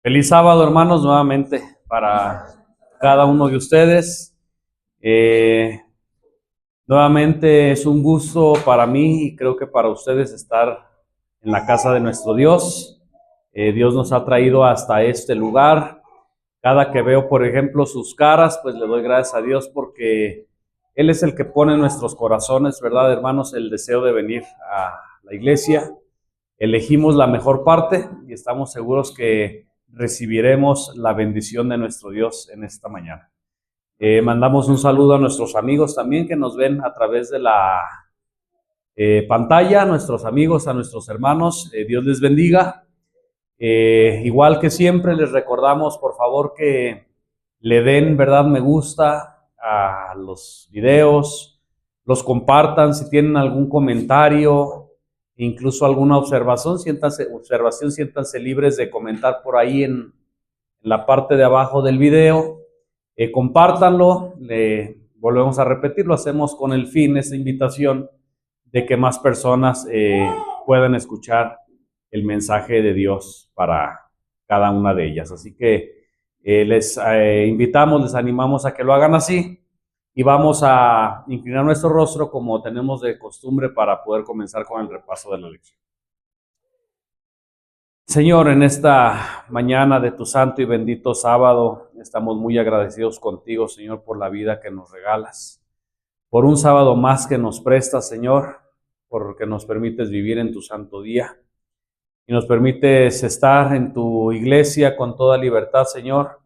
Feliz sábado, hermanos, nuevamente para cada uno de ustedes. Nuevamente es un gusto para mí y creo que para ustedes estar en la casa de nuestro Dios. Dios nos ha traído hasta este lugar. Cada que veo, por ejemplo, sus caras, pues le doy gracias a Dios porque Él es el que pone en nuestros corazones, ¿verdad, hermanos? El deseo de venir a la iglesia. Elegimos la mejor parte y estamos seguros que recibiremos la bendición de nuestro Dios en esta mañana. Mandamos un saludo a nuestros amigos también que nos ven a través de la pantalla, a nuestros amigos, a nuestros hermanos. Dios les bendiga. Igual que siempre, les recordamos, por favor, que le den, ¿verdad?, me gusta a los videos, los compartan si tienen algún comentario, incluso alguna observación, siéntanse libres de comentar por ahí en la parte de abajo del video. Compártanlo, volvemos a repetir, lo hacemos con el fin, esta invitación, de que más personas puedan escuchar el mensaje de Dios para cada una de ellas. Así que les invitamos, les animamos a que lo hagan así. Y vamos a inclinar nuestro rostro como tenemos de costumbre para poder comenzar con el repaso de la lección. Señor, en esta mañana de tu santo y bendito sábado, estamos muy agradecidos contigo, Señor, por la vida que nos regalas, por un sábado más que nos prestas, Señor, porque nos permites vivir en tu santo día y nos permites estar en tu iglesia con toda libertad, Señor,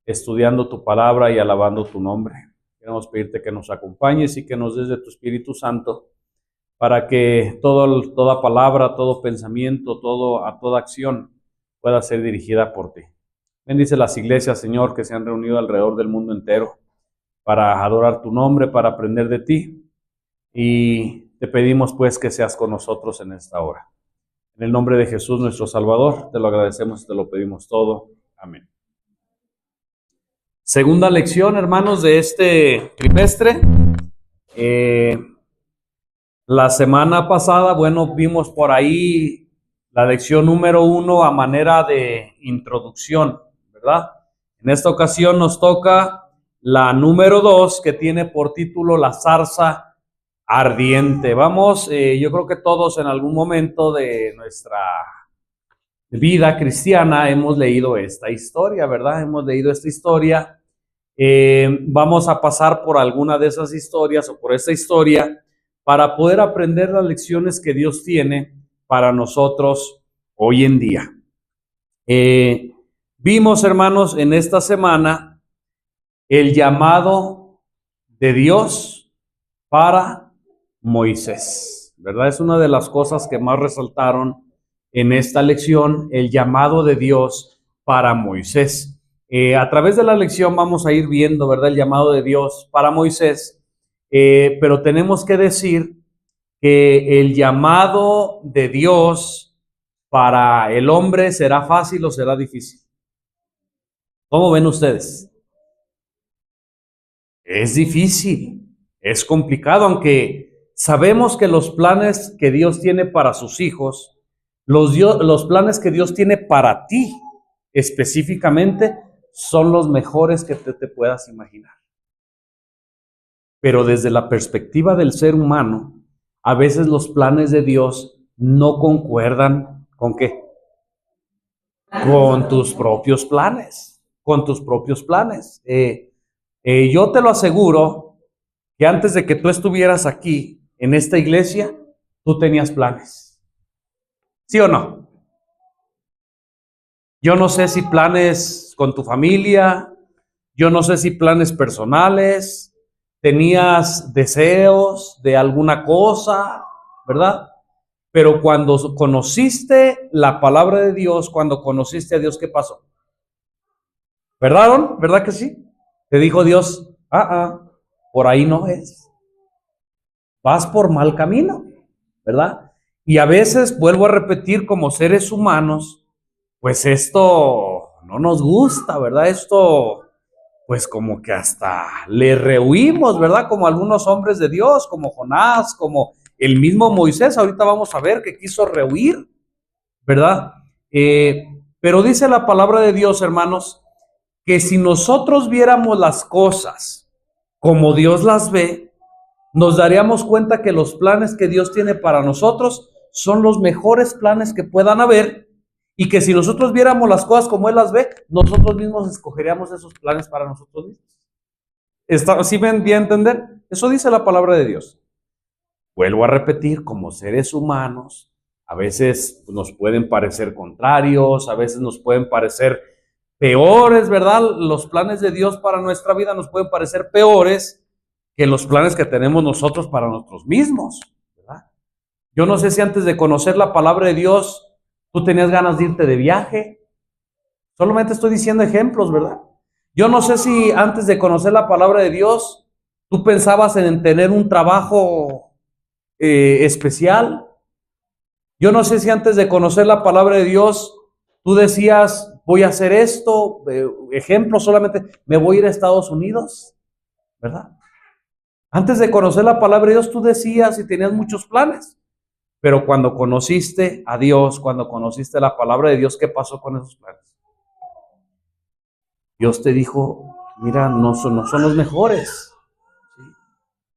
estudiando tu palabra y alabando tu nombre. Queremos pedirte que nos acompañes y que nos des de tu Espíritu Santo para que toda palabra, todo pensamiento, toda acción pueda ser dirigida por ti. Bendice las iglesias, Señor, que se han reunido alrededor del mundo entero para adorar tu nombre, para aprender de ti. Y te pedimos pues que seas con nosotros en esta hora. En el nombre de Jesús, nuestro Salvador, te lo agradecemos y te lo pedimos todo. Amén. Segunda lección, hermanos, de este trimestre. La semana pasada, vimos por ahí la lección número 1 a manera de introducción, ¿verdad? En esta ocasión nos toca la número 2, que tiene por título La zarza ardiente. Yo creo que todos en algún momento de nuestra vida cristiana hemos leído esta historia, ¿verdad? Hemos leído esta historia. Vamos a pasar por alguna de esas historias o por esta historia para poder aprender las lecciones que Dios tiene para nosotros hoy en día. Vimos, hermanos, en esta semana el llamado de Dios para Moisés, ¿verdad? Es una de las cosas que más resaltaron en esta lección, el llamado de Dios para Moisés. A través de la lección vamos a ir viendo, ¿verdad?, el llamado de Dios para Moisés, pero tenemos que decir que el llamado de Dios para el hombre será fácil o será difícil. ¿Cómo ven ustedes? Es difícil, es complicado, aunque sabemos que los planes que Dios tiene para sus hijos, los planes que Dios tiene para ti específicamente, son los mejores que te puedas imaginar. Pero desde la perspectiva del ser humano, a veces los planes de Dios no concuerdan ¿con qué? Con tus propios planes, yo te lo aseguro que antes de que tú estuvieras aquí en esta iglesia, tú tenías planes. ¿Sí o no? Yo no sé si planes con tu familia, yo no sé si planes personales, tenías deseos de alguna cosa, ¿verdad? Pero cuando conociste la palabra de Dios, cuando conociste a Dios, ¿qué pasó? ¿Verdad, Aaron? ¿Verdad que sí? Te dijo Dios, por ahí no es. Vas por mal camino, ¿verdad? Y a veces, vuelvo a repetir, como seres humanos, pues esto no nos gusta, ¿verdad? Esto, pues como que hasta le rehuimos, ¿verdad? Como algunos hombres de Dios, como Jonás, como el mismo Moisés. Ahorita vamos a ver que quiso rehuir, ¿verdad? Pero dice la palabra de Dios, hermanos, que si nosotros viéramos las cosas como Dios las ve, nos daríamos cuenta que los planes que Dios tiene para nosotros son los mejores planes que puedan haber, y que si nosotros viéramos las cosas como Él las ve, nosotros mismos escogeríamos esos planes para nosotros mismos. ¿Sí me envía a entender? Eso dice la palabra de Dios. Vuelvo a repetir, como seres humanos, a veces nos pueden parecer contrarios, a veces nos pueden parecer peores, ¿verdad? Los planes de Dios para nuestra vida nos pueden parecer peores que los planes que tenemos nosotros para nosotros mismos, ¿verdad? Yo no sé si antes de conocer la palabra de Dios, tú tenías ganas de irte de viaje. Solamente estoy diciendo ejemplos, ¿verdad? Yo no sé si antes de conocer la palabra de Dios, tú pensabas en tener un trabajo especial. Yo no sé si antes de conocer la palabra de Dios, tú decías, voy a hacer esto, ejemplo solamente, me voy a ir a Estados Unidos, ¿verdad? Antes de conocer la palabra de Dios, tú decías y tenías muchos planes. Pero cuando conociste a Dios, cuando conociste la palabra de Dios, ¿qué pasó con esos planes? Dios te dijo, mira, no son los mejores.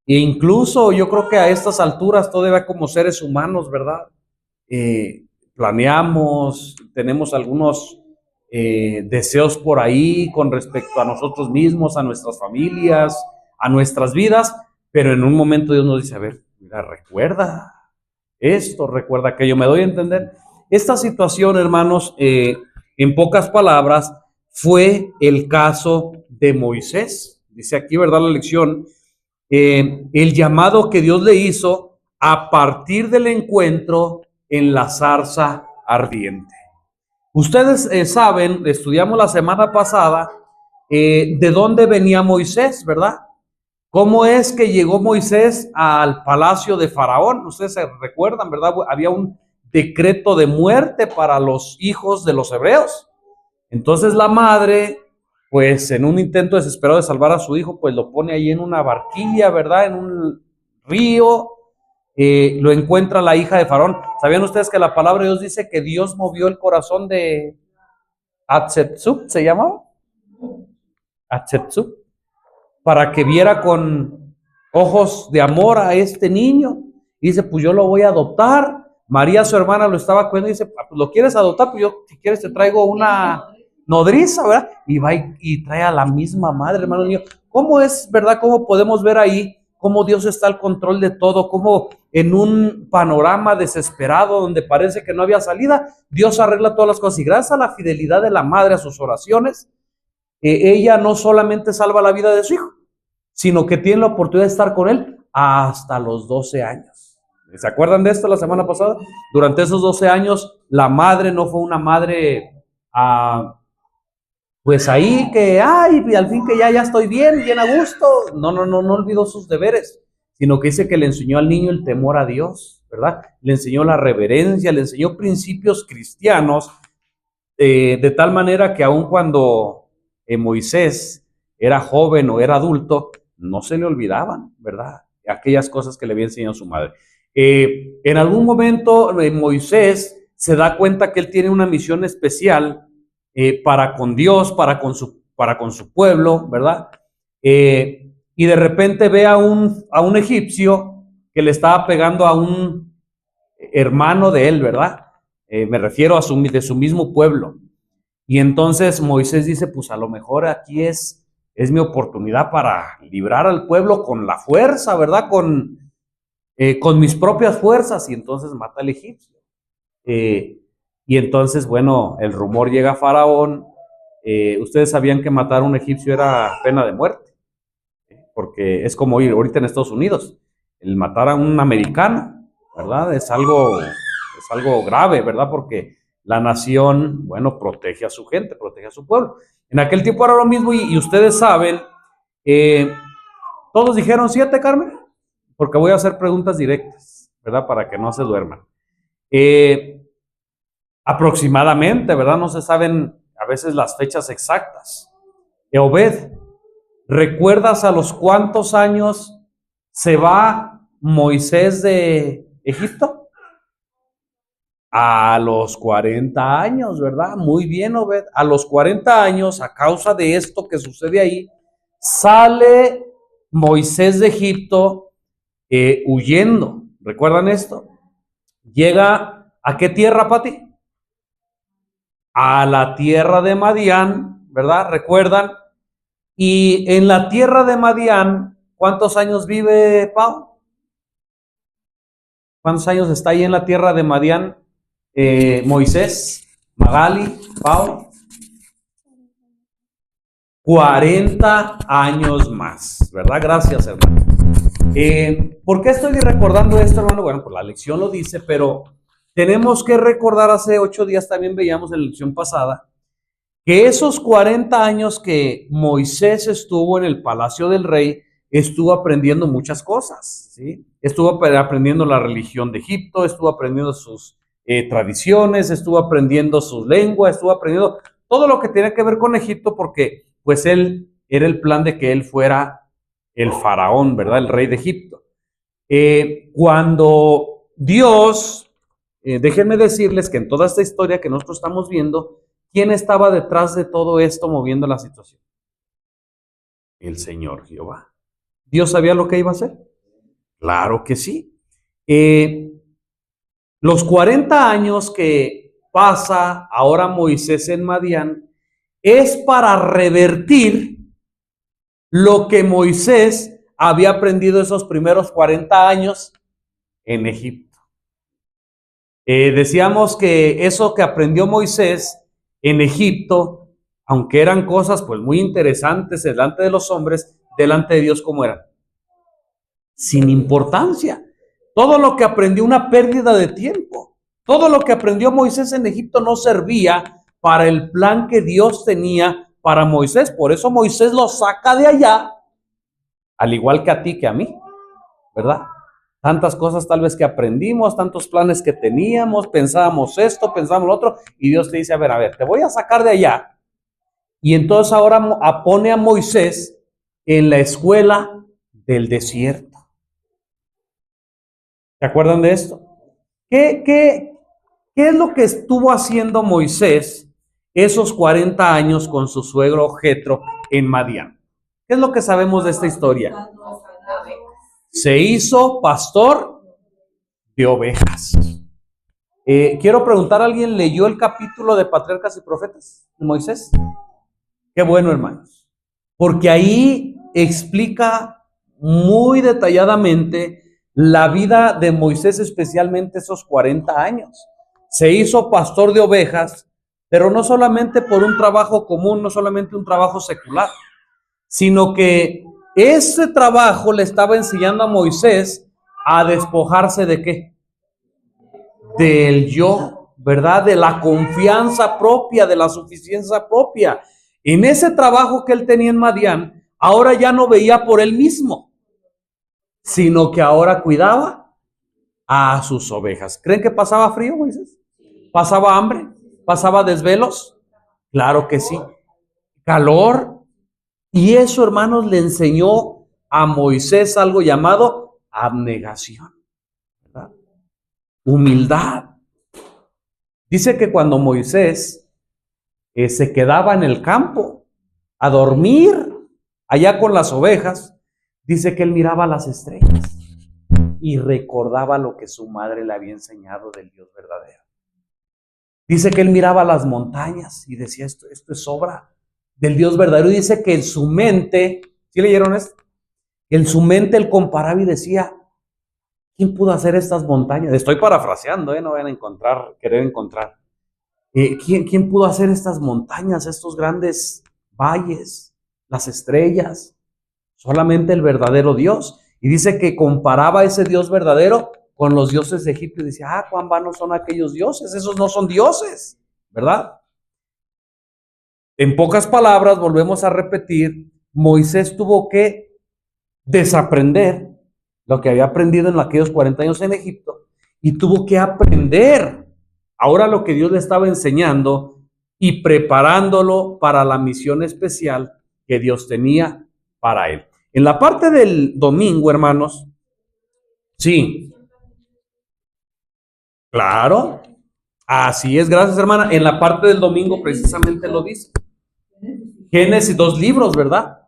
E incluso yo creo que a estas alturas todavía como seres humanos, ¿verdad? Planeamos, tenemos algunos deseos por ahí con respecto a nosotros mismos, a nuestras familias, a nuestras vidas, pero en un momento Dios nos dice, a ver, mira, recuerda esto, recuerda aquello. ¿Me doy a entender? Esta situación, hermanos, en pocas palabras, fue el caso de Moisés. Dice aquí, ¿verdad? La lección, el llamado que Dios le hizo a partir del encuentro en la zarza ardiente. Ustedes saben, estudiamos la semana pasada, de dónde venía Moisés, ¿verdad? ¿Cómo es que llegó Moisés al palacio de Faraón? Ustedes se recuerdan, ¿verdad? Había un decreto de muerte para los hijos de los hebreos. Entonces la madre, pues en un intento desesperado de salvar a su hijo, pues lo pone ahí en una barquilla, ¿verdad? En un río. Lo encuentra la hija de Faraón. ¿Sabían ustedes que la palabra de Dios dice que Dios movió el corazón de Hatshepsut, se llamaba? Hatshepsut, para que viera con ojos de amor a este niño. Y dice, pues yo lo voy a adoptar. María, su hermana, lo estaba cuidando y dice, pues lo quieres adoptar, pues yo, si quieres, te traigo una nodriza, ¿verdad? Y va y trae a la misma madre, hermano mío. ¿Cómo es, verdad? ¿Cómo podemos ver ahí cómo Dios está al control de todo? Cómo en un panorama desesperado donde parece que no había salida, Dios arregla todas las cosas. Y gracias a la fidelidad de la madre a sus oraciones, ella no solamente salva la vida de su hijo, sino que tiene la oportunidad de estar con él hasta los 12 años. ¿Se acuerdan de esto la semana pasada? Durante esos 12 años, la madre no fue una madre, pues ahí que, ay, al fin que ya estoy bien a gusto. No olvidó sus deberes, sino que dice que le enseñó al niño el temor a Dios, ¿verdad? Le enseñó la reverencia, le enseñó principios cristianos, de tal manera que aun cuando Moisés era joven o era adulto, no se le olvidaban, ¿verdad? Aquellas cosas que le había enseñado su madre. En algún momento Moisés se da cuenta que él tiene una misión especial para con Dios, para con su pueblo, ¿verdad? Y de repente ve a un egipcio que le estaba pegando a un hermano de él, ¿verdad? Me refiero de su mismo pueblo. Y entonces Moisés dice, pues a lo mejor aquí es mi oportunidad para librar al pueblo con la fuerza, ¿verdad? Con mis propias fuerzas. Y entonces mata al egipcio. Y entonces, bueno, el rumor llega a Faraón. Ustedes sabían que matar a un egipcio era pena de muerte, porque es como ir ahorita en Estados Unidos, el matar a un americano, ¿verdad? Es algo grave, ¿verdad? Porque la nación, bueno, protege a su gente, protege a su pueblo. En aquel tiempo era lo mismo y ustedes saben, todos dijeron 7, Carmen, porque voy a hacer preguntas directas, ¿verdad? Para que no se duerman. Aproximadamente, ¿verdad? No se saben a veces las fechas exactas. Obed, ¿recuerdas a los cuántos años se va Moisés de Egipto? A los 40 años, ¿verdad? Muy bien, Obed. A los 40 años, a causa de esto que sucede ahí, sale Moisés de Egipto huyendo. ¿Recuerdan esto? Llega a qué tierra, Pati? A la tierra de Madián, ¿verdad? ¿Recuerdan? Y en la tierra de Madián, ¿cuántos años vive Pau? ¿Cuántos años está ahí en la tierra de Madián Moisés, Magali, Pau? 40 años más, ¿verdad? Gracias, hermano. ¿Por qué estoy recordando esto, hermano? Bueno, pues la lección lo dice, pero tenemos que recordar, hace 8 días también veíamos en la lección pasada, que esos 40 años que Moisés estuvo en el palacio del rey, estuvo aprendiendo muchas cosas, ¿sí? Estuvo aprendiendo la religión de Egipto, estuvo aprendiendo sus tradiciones, estuvo aprendiendo sus lenguas, estuvo aprendiendo todo lo que tiene que ver con Egipto, porque pues él era el plan de que él fuera el faraón, ¿verdad? El rey de Egipto. Cuando Dios, déjenme decirles que en toda esta historia que nosotros estamos viendo, ¿quién estaba detrás de todo esto moviendo la situación? El Señor Jehová. ¿Dios sabía lo que iba a hacer? Claro que sí. Los 40 años que pasa ahora Moisés en Madián es para revertir lo que Moisés había aprendido esos primeros 40 años en Egipto. Decíamos que eso que aprendió Moisés en Egipto, aunque eran cosas pues muy interesantes delante de los hombres, delante de Dios, ¿cómo eran? Sin importancia. Todo lo que aprendió, una pérdida de tiempo. Todo lo que aprendió Moisés en Egipto no servía para el plan que Dios tenía para Moisés. Por eso Moisés lo saca de allá, al igual que a ti, que a mí, ¿verdad? Tantas cosas tal vez que aprendimos, tantos planes que teníamos, pensábamos esto, pensábamos lo otro, y Dios te dice, a ver, te voy a sacar de allá. Y entonces ahora pone a Moisés en la escuela del desierto. ¿Se acuerdan de esto? ¿Qué es lo que estuvo haciendo Moisés esos 40 años con su suegro Jetro en Madián? ¿Qué es lo que sabemos de esta historia? Se hizo pastor de ovejas. Quiero preguntar, ¿alguien leyó el capítulo de Patriarcas y Profetas de Moisés? Qué bueno, hermanos. Porque ahí explica muy detalladamente la vida de Moisés, especialmente esos 40 años. Se hizo pastor de ovejas, pero no solamente por un trabajo común, no solamente un trabajo secular, sino que ese trabajo le estaba enseñando a Moisés a despojarse de ¿qué? Del yo, ¿verdad? De la confianza propia, de la suficiencia propia. En ese trabajo que él tenía en Madián, ahora ya no veía por él mismo, sino que ahora cuidaba a sus ovejas. ¿Creen que pasaba frío, Moisés? ¿Pasaba hambre? ¿Pasaba desvelos? Claro que sí. ¿Calor? Y eso, hermanos, le enseñó a Moisés algo llamado abnegación, ¿verdad? Humildad. Dice que cuando Moisés se quedaba en el campo a dormir allá con las ovejas, dice que él miraba las estrellas y recordaba lo que su madre le había enseñado del Dios verdadero. Dice que él miraba las montañas y decía, esto es obra del Dios verdadero. Y dice que en su mente, ¿sí leyeron esto? En su mente él comparaba y decía, ¿quién pudo hacer estas montañas? Estoy parafraseando, no vayan a querer encontrar. ¿Quién pudo hacer estas montañas, estos grandes valles, las estrellas? Solamente el verdadero Dios. Y dice que comparaba a ese Dios verdadero con los dioses de Egipto y decía, cuán vanos son aquellos dioses, esos no son dioses, ¿verdad? En pocas palabras, volvemos a repetir, Moisés tuvo que desaprender lo que había aprendido en aquellos 40 años en Egipto y tuvo que aprender ahora lo que Dios le estaba enseñando y preparándolo para la misión especial que Dios tenía para él. En la parte del domingo, hermanos, sí, claro, Así es, gracias hermana. En la parte del domingo precisamente lo dice. Génesis, 2 libros, ¿verdad?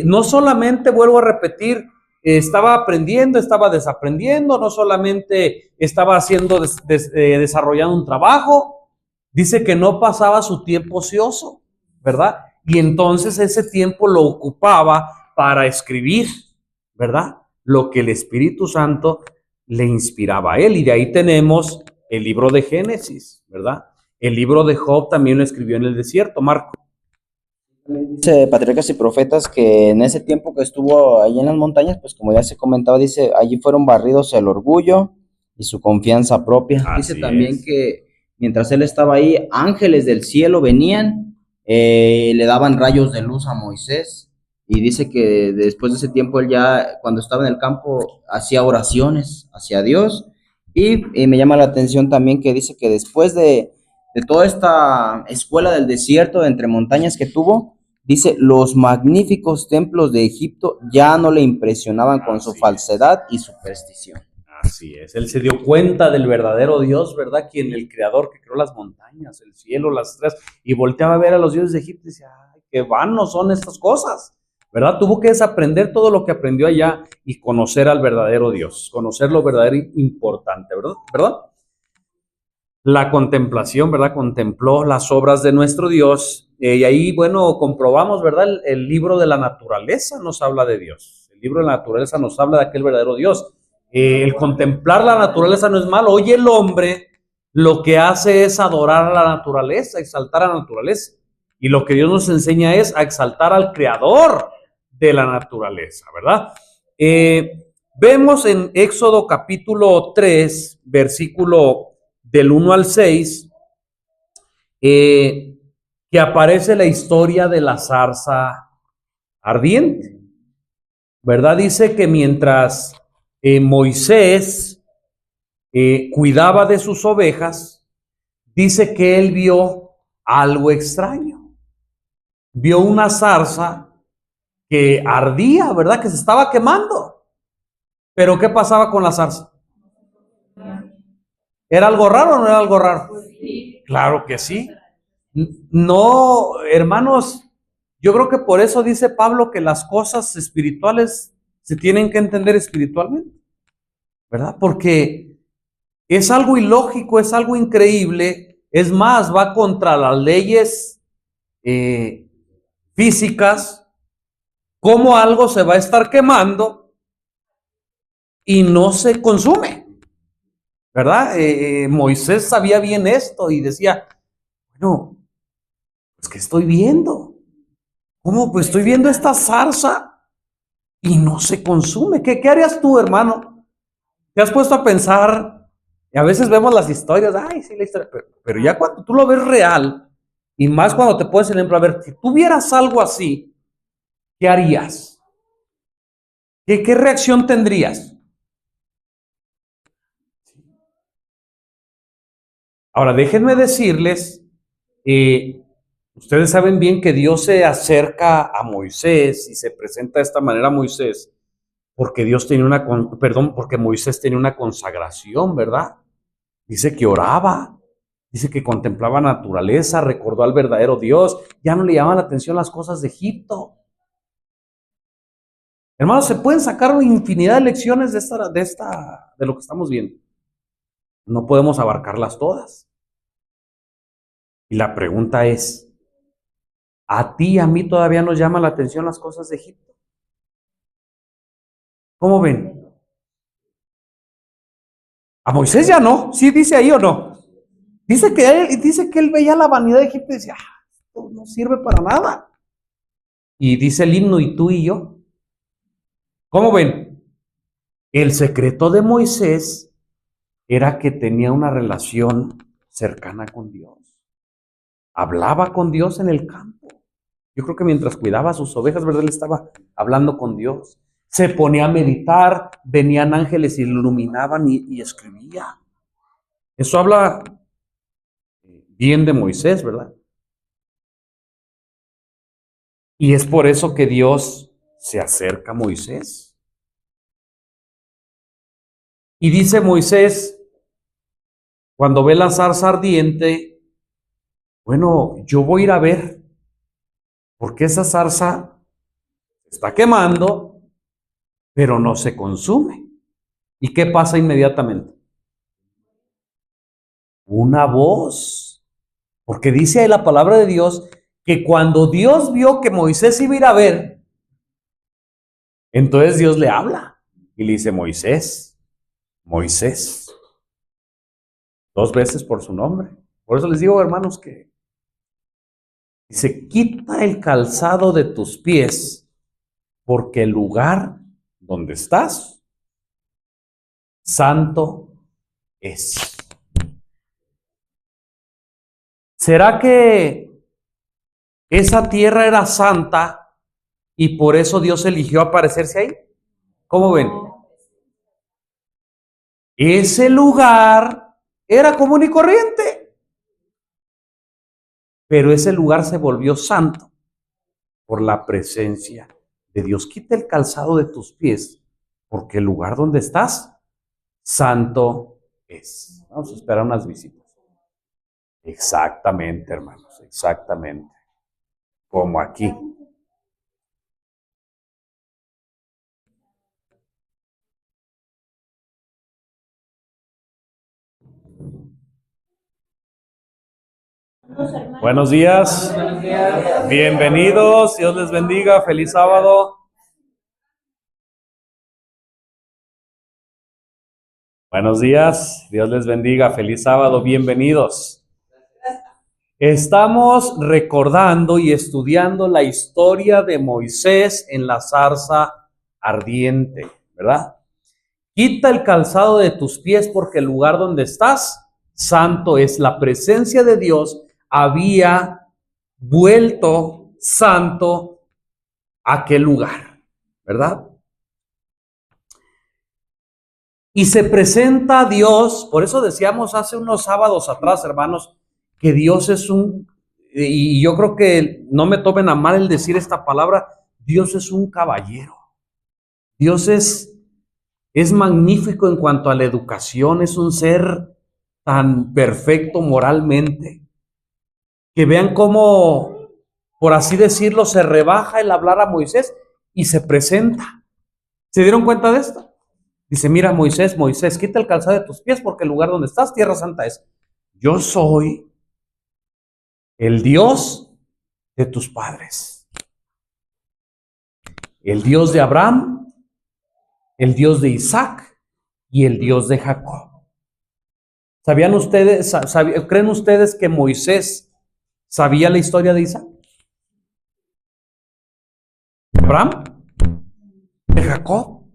No solamente, vuelvo a repetir, estaba aprendiendo, estaba desaprendiendo, no solamente estaba haciendo, desarrollando un trabajo, dice que no pasaba su tiempo ocioso, ¿verdad? Y entonces ese tiempo lo ocupaba para escribir, ¿verdad? Lo que el Espíritu Santo le inspiraba a él. Y de ahí tenemos el libro de Génesis, ¿verdad? El libro de Job también lo escribió en el desierto, Marco. Dice Patriarcas y Profetas que en ese tiempo que estuvo ahí en las montañas, pues como ya se comentaba, dice, allí fueron barridos el orgullo y su confianza propia. Dice Así también es. que mientras él estaba ahí, ángeles del cielo venían, le daban rayos de luz a Moisés, y dice que después de ese tiempo él ya, cuando estaba en el campo, hacía oraciones hacia Dios, y me llama la atención también que dice que después de toda esta escuela del desierto, entre montañas que tuvo, dice, los magníficos templos de Egipto ya no le impresionaban con su falsedad y superstición. Así es. Él se dio cuenta del verdadero Dios, ¿verdad? Quien el creador que creó las montañas, el cielo, las estrellas, y volteaba a ver a los dioses de Egipto y decía, ay, qué vanos son estas cosas, ¿verdad? Tuvo que desaprender todo lo que aprendió allá y conocer al verdadero Dios, conocer lo verdadero importante, ¿verdad? ¿Verdad? La contemplación, ¿verdad? Contempló las obras de nuestro Dios, y ahí, bueno, comprobamos, ¿verdad? El libro de la naturaleza nos habla de Dios. El libro de la naturaleza nos habla de aquel verdadero Dios. El contemplar la naturaleza no es malo. Hoy el hombre lo que hace es adorar a la naturaleza, exaltar a la naturaleza. Y lo que Dios nos enseña es a exaltar al creador de la naturaleza, ¿verdad? Vemos en Éxodo capítulo 3, versículo del 1 al 6, que aparece la historia de la zarza ardiente, ¿verdad? Dice que mientras Moisés cuidaba de sus ovejas, dice que él vio algo extraño. Vio una zarza que ardía, ¿verdad? Que se estaba quemando. Pero ¿qué pasaba con la zarza? ¿Era algo raro o no era algo raro? Claro que sí. No, hermanos, yo creo que por eso dice Pablo que las cosas espirituales se tienen que entender espiritualmente, ¿verdad? Porque es algo ilógico, es algo increíble, es más, va contra las leyes físicas, cómo algo se va a estar quemando y no se consume, ¿verdad? Moisés sabía bien esto y decía, bueno, pues ¿qué estoy viendo? ¿Cómo? Pues estoy viendo esta zarza y no se consume. ¿Qué harías tú, hermano? ¿Te has puesto a pensar? Y a veces vemos las historias, ay, sí, la historia, pero ya cuando tú lo ves real, y más cuando te pones el ejemplo, a ver, si tú vieras algo así, ¿qué harías? ¿Qué reacción tendrías? Ahora, déjenme decirles, ustedes saben bien que Dios se acerca a Moisés y se presenta de esta manera a Moisés, porque Dios tenía porque Moisés tenía una consagración, ¿verdad? Dice que oraba, dice que contemplaba naturaleza, recordó al verdadero Dios, ya no le llamaban la atención las cosas de Egipto. Hermanos, se pueden sacar una infinidad de lecciones de lo que estamos viendo. No podemos abarcarlas todas. Y la pregunta es, ¿a ti y a mí todavía nos llama la atención las cosas de Egipto? ¿Cómo ven? A Moisés ya no, ¿sí dice ahí o no? Dice que él veía la vanidad de Egipto y decía, esto no sirve para nada. Y dice el himno, y tú y yo. ¿Cómo ven? El secreto de Moisés era que tenía una relación cercana con Dios. Hablaba con Dios en el campo. Yo creo que mientras cuidaba a sus ovejas, ¿verdad? Él estaba hablando con Dios. Se ponía a meditar, venían ángeles y lo iluminaban y escribía. Eso habla bien de Moisés, ¿verdad? Y es por eso que Dios se acerca a Moisés. Y dice Moisés, cuando ve la zarza ardiente, bueno, yo voy a ir a ver, porque esa zarza está quemando, pero no se consume. ¿Y qué pasa inmediatamente? Una voz, porque dice ahí la palabra de Dios que cuando Dios vio que Moisés iba a ir a ver, entonces Dios le habla y le dice: Moisés, Moisés, 2 veces por su nombre. Por eso les digo, hermanos, que dice: quita el calzado de tus pies, porque el lugar donde estás, santo es. ¿Será que esa tierra era santa y por eso Dios eligió aparecerse ahí? ¿Cómo ven? Ese lugar era común y corriente, pero ese lugar se volvió santo por la presencia de Dios. Quita el calzado de tus pies, porque el lugar donde estás, santo es. Vamos a esperar unas visitas. Exactamente, hermanos, exactamente. Como aquí. Buenos días. Bienvenidos. Dios les bendiga. Feliz sábado. Buenos días. Dios les bendiga. Feliz sábado. Bienvenidos. Estamos recordando y estudiando la historia de Moisés en la zarza ardiente, ¿verdad? Quita el calzado de tus pies, porque el lugar donde estás, santo es. La presencia de Dios había vuelto santo aquel lugar, ¿verdad? Y se presenta a Dios, por eso decíamos hace unos sábados atrás, hermanos, que Dios es y yo creo que no me tomen a mal el decir esta palabra, Dios es un caballero. Dios es magnífico en cuanto a la educación, es un ser tan perfecto moralmente, que vean cómo, por así decirlo, se rebaja el hablar a Moisés y se presenta. ¿Se dieron cuenta de esto? Dice: mira, Moisés, Moisés, quita el calzado de tus pies, porque el lugar donde estás, tierra santa es. Yo soy el Dios de tus padres, el Dios de Abraham, el Dios de Isaac y el Dios de Jacob. ¿Sabían ustedes, creen ustedes que Moisés sabía la historia de Isaac, de Abraham, de Jacob?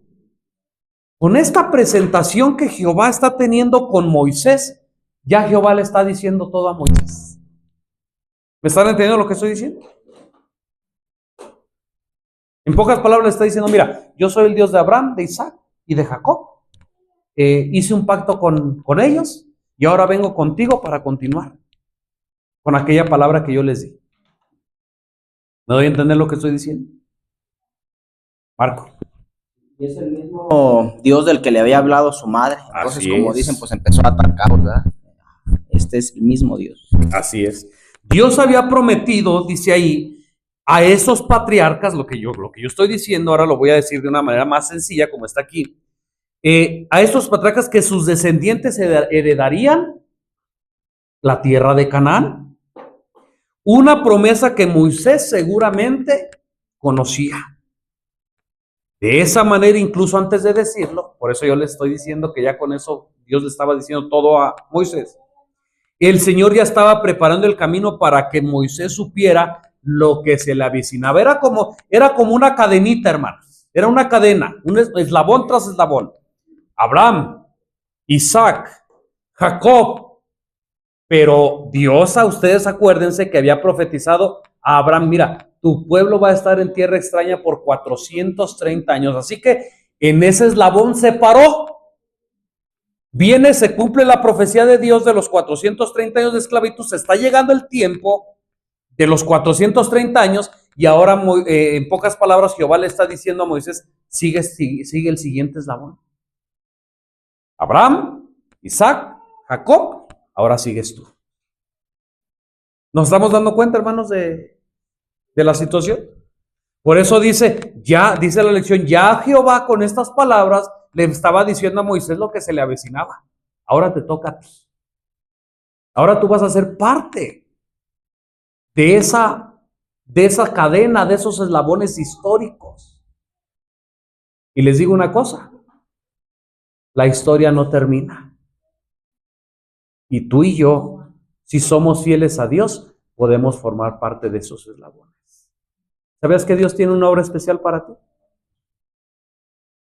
Con esta presentación que Jehová está teniendo con Moisés, ya Jehová le está diciendo todo a Moisés. ¿Me están entendiendo lo que estoy diciendo? En pocas palabras le está diciendo: mira, yo soy el Dios de Abraham, de Isaac y de Jacob. Hice un pacto con ellos y ahora vengo contigo para continuar con aquella palabra que yo les di. ¿Me doy a entender lo que estoy diciendo? Marco. Y es el mismo Dios del que le había hablado su madre. Entonces, Así como es. dicen, pues empezó a atacar, ¿verdad? Este es el mismo Dios. Así es. Dios había prometido, dice ahí, a esos patriarcas, lo que yo estoy diciendo, ahora lo voy a decir de una manera más sencilla, como está aquí, a esos patriarcas, que sus descendientes heredarían la tierra de Canaán. Una promesa que Moisés seguramente conocía. De esa manera, incluso antes de decirlo, por eso yo le estoy diciendo que ya con eso Dios le estaba diciendo todo a Moisés. El Señor ya estaba preparando el camino para que Moisés supiera lo que se le avecinaba. Era como una cadenita, hermanos. Era una cadena, un eslabón tras eslabón. Abraham, Isaac, Jacob. Pero Dios, a ustedes acuérdense que había profetizado a Abraham: mira, tu pueblo va a estar en tierra extraña por 430 años. Así que en ese eslabón se paró. Viene, se cumple la profecía de Dios de los 430 años de esclavitud. Se está llegando el tiempo de los 430 años y ahora, en pocas palabras, Jehová le está diciendo a Moisés: sigue el siguiente eslabón. Abraham, Isaac, Jacob ahora sigues tú. ¿Nos estamos dando cuenta, hermanos, de la situación? Por eso dice la lección, ya Jehová con estas palabras le estaba diciendo a Moisés lo que se le avecinaba. Ahora te toca a ti. Ahora tú vas a ser parte de esa cadena, de esos eslabones históricos. Y les digo una cosa, la historia no termina. Y tú y yo, si somos fieles a Dios, podemos formar parte de esos eslabones. ¿Sabías que Dios tiene una obra especial para ti?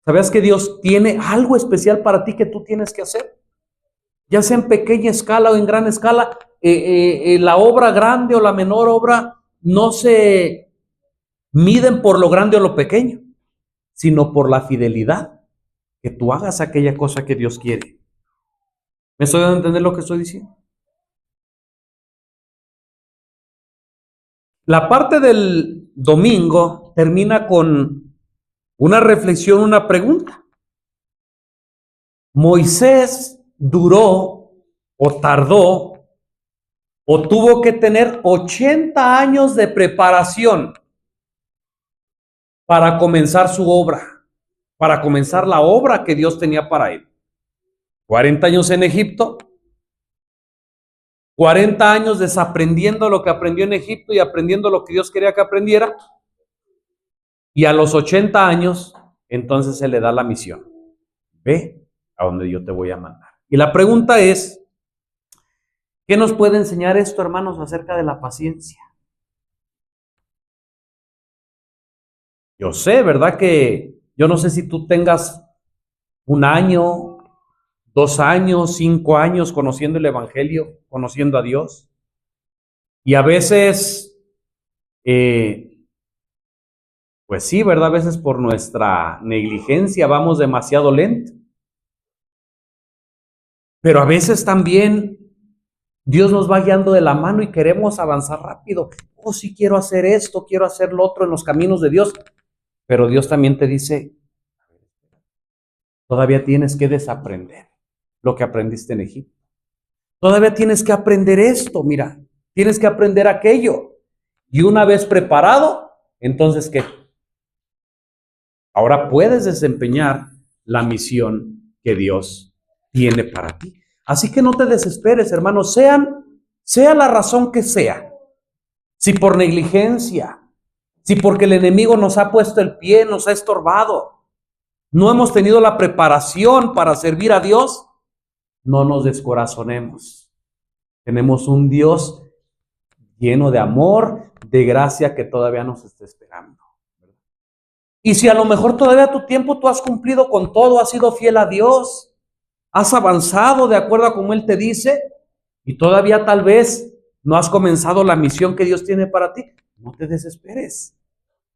¿Sabías que Dios tiene algo especial para ti que tú tienes que hacer? Ya sea en pequeña escala o en gran escala, la obra grande o la menor obra no se miden por lo grande o lo pequeño, sino por la fidelidad que tú hagas aquella cosa que Dios quiere. ¿Me estoy dando a entender lo que estoy diciendo? La parte del domingo termina con una reflexión, una pregunta. Moisés duró o tardó o tuvo que tener 80 años de preparación para comenzar su obra, para comenzar la obra que Dios tenía para él. 40 años en Egipto, 40 años desaprendiendo lo que aprendió en Egipto y aprendiendo lo que Dios quería que aprendiera. Y a los 80 años, entonces se le da la misión. Ve a donde yo te voy a mandar. Y la pregunta es, ¿qué nos puede enseñar esto, hermanos, acerca de la paciencia? Yo sé, ¿verdad? Que yo no sé si tú tengas 1 año, 2 años, 5 años conociendo el Evangelio, conociendo a Dios. Y a veces, pues sí, ¿verdad? A veces por nuestra negligencia vamos demasiado lento. Pero a veces también Dios nos va guiando de la mano y queremos avanzar rápido. Oh, sí quiero hacer esto, quiero hacer lo otro en los caminos de Dios. Pero Dios también te dice, todavía tienes que desaprender lo que aprendiste en Egipto. Todavía tienes que aprender esto, mira, tienes que aprender aquello. Y una vez preparado, entonces ¿qué? Ahora puedes desempeñar la misión que Dios tiene para ti. Así que no te desesperes, hermano, sea la razón que sea. Si por negligencia, si porque el enemigo nos ha puesto el pie, nos ha estorbado, no hemos tenido la preparación para servir a Dios, no nos descorazonemos. Tenemos un Dios lleno de amor, de gracia que todavía nos está esperando. Y si a lo mejor todavía a tu tiempo tú has cumplido con todo, has sido fiel a Dios, has avanzado de acuerdo a como Él te dice, y todavía tal vez no has comenzado la misión que Dios tiene para ti, no te desesperes.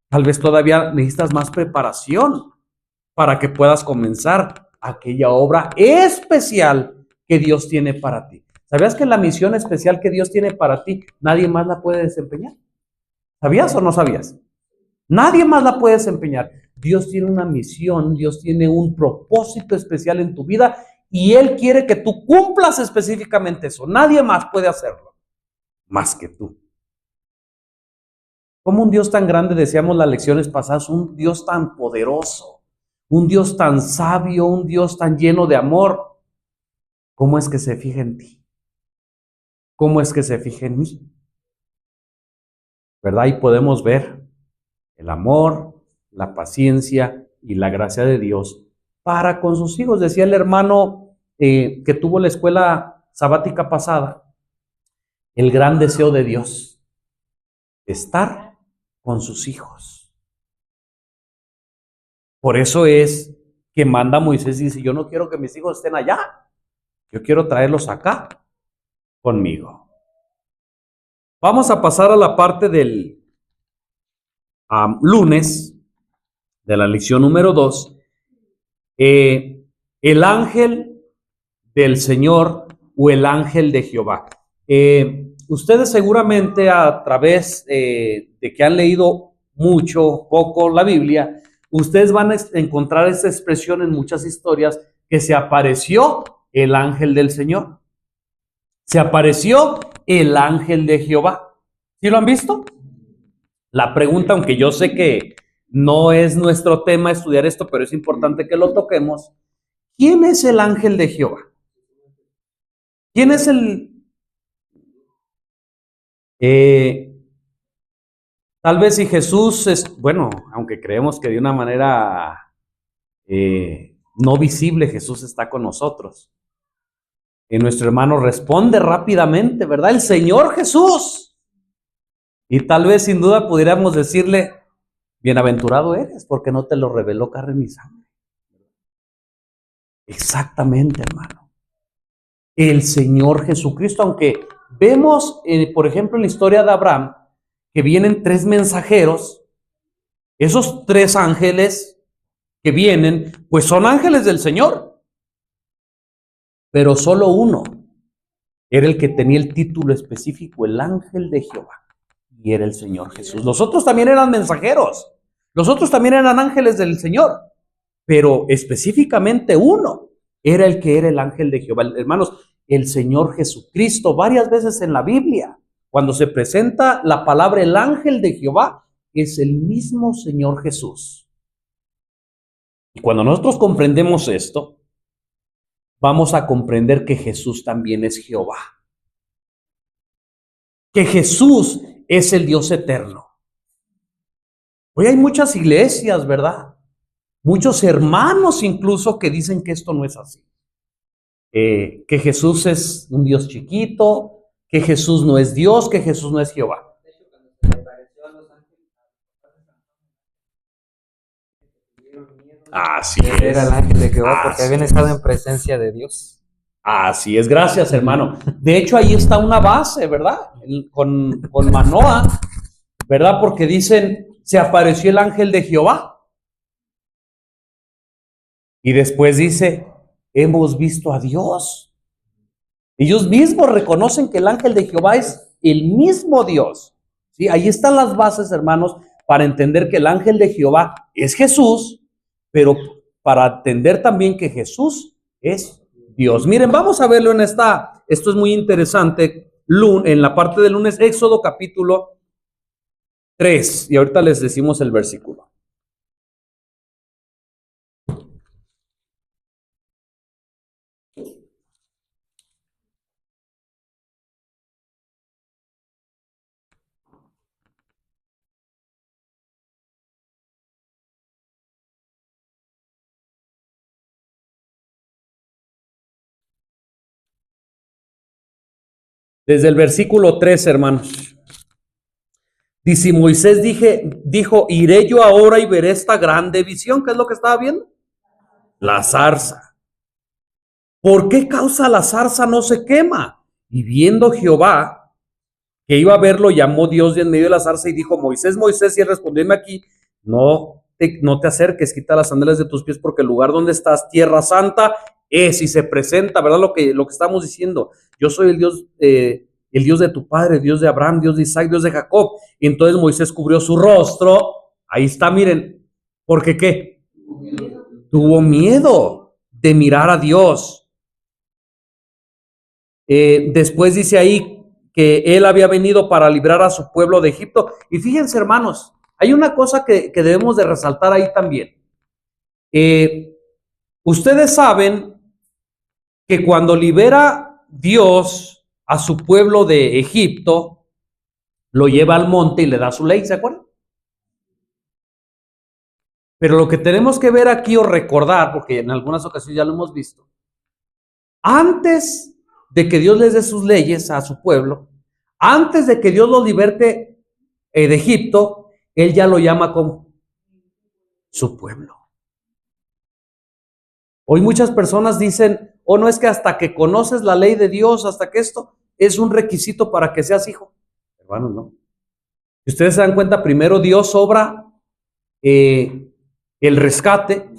Tal vez todavía necesitas más preparación para que puedas comenzar aquella obra especial que Dios tiene para ti. ¿Sabías que la misión especial que Dios tiene para ti, nadie más la puede desempeñar? ¿Sabías o no sabías? Nadie más la puede desempeñar. Dios tiene una misión, Dios tiene un propósito especial en tu vida y Él quiere que tú cumplas específicamente eso. Nadie más puede hacerlo, más que tú. Como un Dios tan grande, decíamos las lecciones pasadas, un Dios tan poderoso, un Dios tan sabio, un Dios tan lleno de amor. ¿Cómo es que se fija en ti? ¿Cómo es que se fija en mí? ¿Verdad? Y podemos ver el amor, la paciencia y la gracia de Dios para con sus hijos. Decía el hermano que tuvo la escuela sabática pasada, el gran deseo de Dios, estar con sus hijos. Por eso es que manda a Moisés y dice, yo no quiero que mis hijos estén allá, yo quiero traerlos acá conmigo. Vamos a pasar a la parte del lunes de la lección número 2. El ángel del Señor o el ángel de Jehová. Ustedes seguramente a través de que han leído mucho, poco la Biblia, ustedes van a encontrar esta expresión en muchas historias que se apareció el ángel del Señor. Se apareció el ángel de Jehová. ¿Sí lo han visto? La pregunta, aunque yo sé que no es nuestro tema estudiar esto, pero es importante que lo toquemos. ¿Quién es el ángel de Jehová? ¿Quién es tal vez si Jesús es, bueno, aunque creemos que de una manera no visible Jesús está con nosotros. Y nuestro hermano responde rápidamente, ¿verdad? El Señor Jesús. Y tal vez sin duda pudiéramos decirle, bienaventurado eres porque no te lo reveló carne ni sangre. Exactamente, hermano. El Señor Jesucristo, aunque vemos, por ejemplo, en la historia de Abraham, que vienen 3 mensajeros, esos 3 ángeles que vienen, pues son ángeles del Señor, pero solo uno era el que tenía el título específico, el ángel de Jehová, y era el Señor Jesús. Los otros también eran mensajeros, los otros también eran ángeles del Señor, pero específicamente uno era el que era el ángel de Jehová. Hermanos, el Señor Jesucristo, varias veces en la Biblia, cuando se presenta la palabra el ángel de Jehová, es el mismo Señor Jesús. Y cuando nosotros comprendemos esto, vamos a comprender que Jesús también es Jehová. Que Jesús es el Dios eterno. Hoy hay muchas iglesias, ¿verdad? Muchos hermanos incluso que dicen que esto no es así. Que Jesús es un Dios chiquito, que Jesús no es Dios, que Jesús no es Jehová. Así es. Era el ángel de Jehová porque habían estado en presencia de Dios. Así es, gracias, hermano. De hecho, ahí está una base, ¿verdad? Con Manoah, ¿verdad? Porque dicen, se apareció el ángel de Jehová. Y después dice, hemos visto a Dios. Ellos mismos reconocen que el ángel de Jehová es el mismo Dios. ¿Sí? Ahí están las bases, hermanos, para entender que el ángel de Jehová es Jesús, pero para entender también que Jesús es Dios. Miren, vamos a verlo esto es muy interesante, en la parte del lunes, Éxodo capítulo 3, y ahorita les decimos el versículo. Desde el versículo 3, hermanos. Dice, Moisés dijo, iré yo ahora y veré esta grande visión. ¿Qué es lo que estaba viendo? La zarza. ¿Por qué causa la zarza no se quema? Y viendo Jehová que iba a verlo, llamó Dios de en medio de la zarza y dijo, Moisés, Moisés, y él respondióme aquí, no te acerques, quita las sandalias de tus pies, porque el lugar donde estás, tierra santa, es y se presenta, ¿verdad? Lo que estamos diciendo. Yo soy el Dios de tu padre, Dios de Abraham, Dios de Isaac, Dios de Jacob. Y entonces Moisés cubrió su rostro. Ahí está, miren. ¿Porque qué? Tuvo miedo de mirar a Dios. Después dice ahí que él había venido para librar a su pueblo de Egipto. Y fíjense, hermanos, hay una cosa que debemos de resaltar ahí también. Ustedes saben que cuando libera Dios a su pueblo de Egipto, lo lleva al monte y le da su ley, ¿se acuerdan? Pero lo que tenemos que ver aquí o recordar, porque en algunas ocasiones ya lo hemos visto, antes de que Dios les dé sus leyes a su pueblo, antes de que Dios los liberte de Egipto, Él ya lo llama como su pueblo. Hoy muchas personas dicen, no es que hasta que conoces la ley de Dios, hasta que esto es un requisito para que seas hijo. Hermanos, no. Si ustedes se dan cuenta, primero Dios obra el rescate.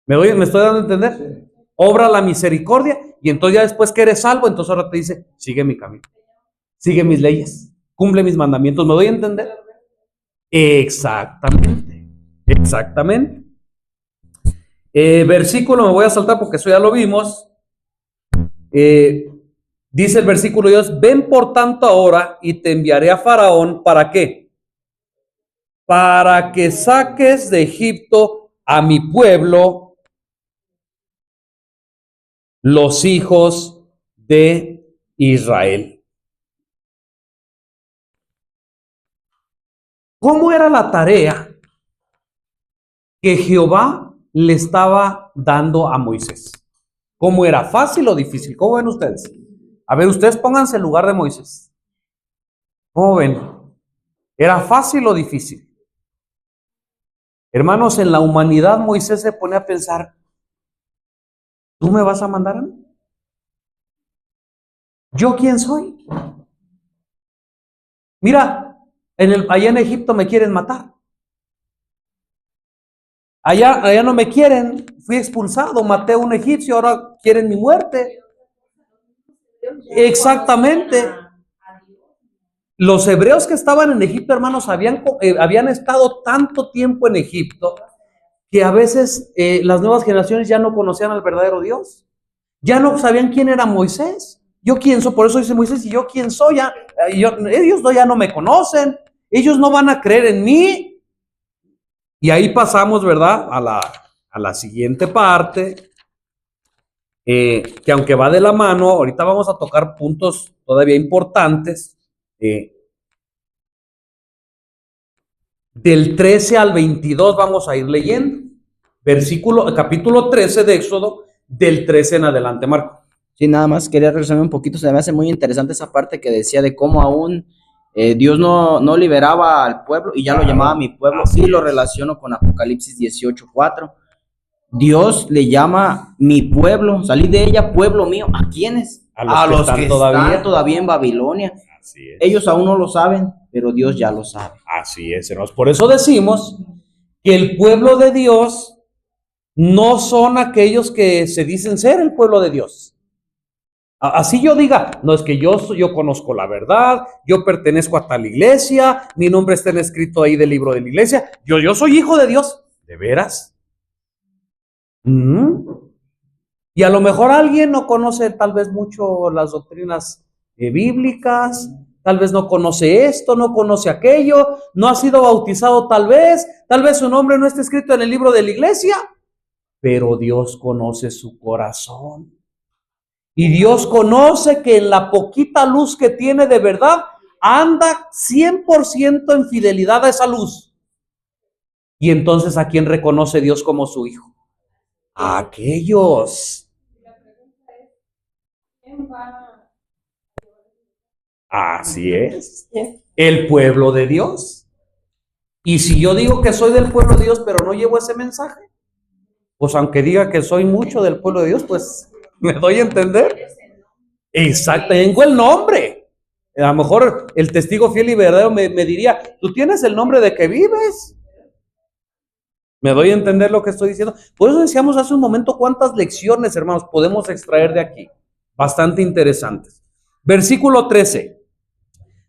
¿Me estoy dando a entender? Obra la misericordia y entonces ya después que eres salvo, entonces ahora te dice, sigue mi camino, sigue mis leyes, cumple mis mandamientos. ¿Me doy a entender? Exactamente. Versículo, me voy a saltar porque eso ya lo vimos. Dice el versículo 2, ven por tanto ahora y te enviaré a Faraón, ¿para qué? Para que saques de Egipto a mi pueblo, los hijos de Israel. ¿Cómo era la tarea que Jehová le estaba dando a Moisés? ¿Cómo era? ¿Fácil o difícil? ¿Cómo ven ustedes? A ver, ustedes pónganse en lugar de Moisés. ¿Cómo ven? ¿Era fácil o difícil? Hermanos, en la humanidad Moisés se pone a pensar, ¿tú me vas a mandar a mí? ¿Yo quién soy? Mira, allá en Egipto me quieren matar. Allá no me quieren, fui expulsado, maté a un egipcio, ahora quieren mi muerte. Exactamente. Los hebreos que estaban en Egipto, hermanos, habían estado tanto tiempo en Egipto que a veces las nuevas generaciones ya no conocían al verdadero Dios. Ya no sabían quién era Moisés. Yo quién soy, por eso dice Moisés, y yo quién soy, ellos ya no me conocen, ellos no van a creer en mí. Y ahí pasamos, ¿verdad? A la siguiente parte, que aunque va de la mano, ahorita vamos a tocar puntos todavía importantes. Del 13 al 22 vamos a ir leyendo. Capítulo 13 de Éxodo, del 13 en adelante, Marco. Sí, nada más quería regresarme un poquito, se me hace muy interesante esa parte que decía de cómo aún Dios no liberaba al pueblo y ya lo llamaba mi pueblo, y lo relaciono con Apocalipsis 18:4. Dios le llama mi pueblo, salí de ella, pueblo mío. ¿A quiénes? A los que están todavía en Babilonia. Así es. Ellos aún no lo saben, pero Dios ya lo sabe. Así es, hermanos. Por eso decimos que el pueblo de Dios no son aquellos que se dicen ser el pueblo de Dios. Así yo diga, no es que yo conozco la verdad, yo pertenezco a tal iglesia, mi nombre está escrito ahí del libro de la iglesia, yo soy hijo de Dios. ¿De veras? Y a lo mejor alguien no conoce tal vez mucho las doctrinas bíblicas, tal vez no conoce esto, no conoce aquello, no ha sido bautizado tal vez su nombre no está escrito en el libro de la iglesia, pero Dios conoce su corazón. Y Dios conoce que en la poquita luz que tiene de verdad, anda 100% en fidelidad a esa luz. Y entonces, ¿a quién reconoce Dios como su hijo? A aquellos. Así es. El pueblo de Dios. Y si yo digo que soy del pueblo de Dios, pero no llevo ese mensaje, pues aunque diga que soy mucho del pueblo de Dios, pues me doy a entender. Exacto, tengo el nombre. A lo mejor el testigo fiel y verdadero me diría, ¿tú tienes el nombre de que vives? ¿Me doy a entender lo que estoy diciendo? Por eso decíamos hace un momento cuántas lecciones, hermanos, podemos extraer de aquí. Bastante interesantes. Versículo 13.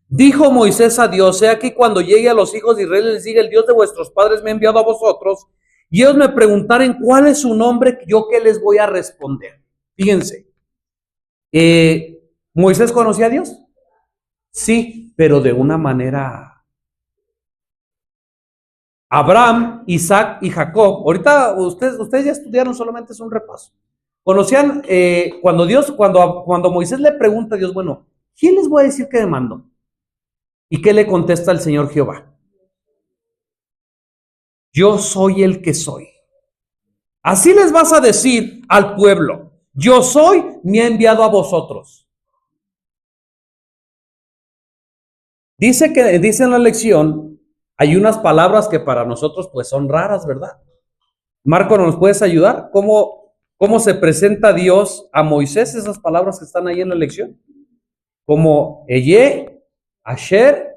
Dijo Moisés a Dios, he aquí cuando llegue a los hijos de Israel les diga, el Dios de vuestros padres me ha enviado a vosotros, y ellos me preguntaren cuál es su nombre, yo qué les voy a responder. Fíjense, ¿Moisés conocía a Dios? Sí, pero de una manera. Abraham, Isaac y Jacob, ahorita ustedes ya estudiaron, solamente es un repaso. Conocían, cuando Moisés le pregunta a Dios, bueno, ¿quién les voy a decir que me mandó? ¿Y qué le contesta el Señor Jehová? Yo soy el que soy. Así les vas a decir al pueblo, yo soy, me ha enviado a vosotros. Dice en la lección, hay unas palabras que para nosotros pues son raras, ¿verdad? Marco, ¿nos puedes ayudar? ¿Cómo se presenta Dios a Moisés? Esas palabras que están ahí en la lección. Como Eye, Asher.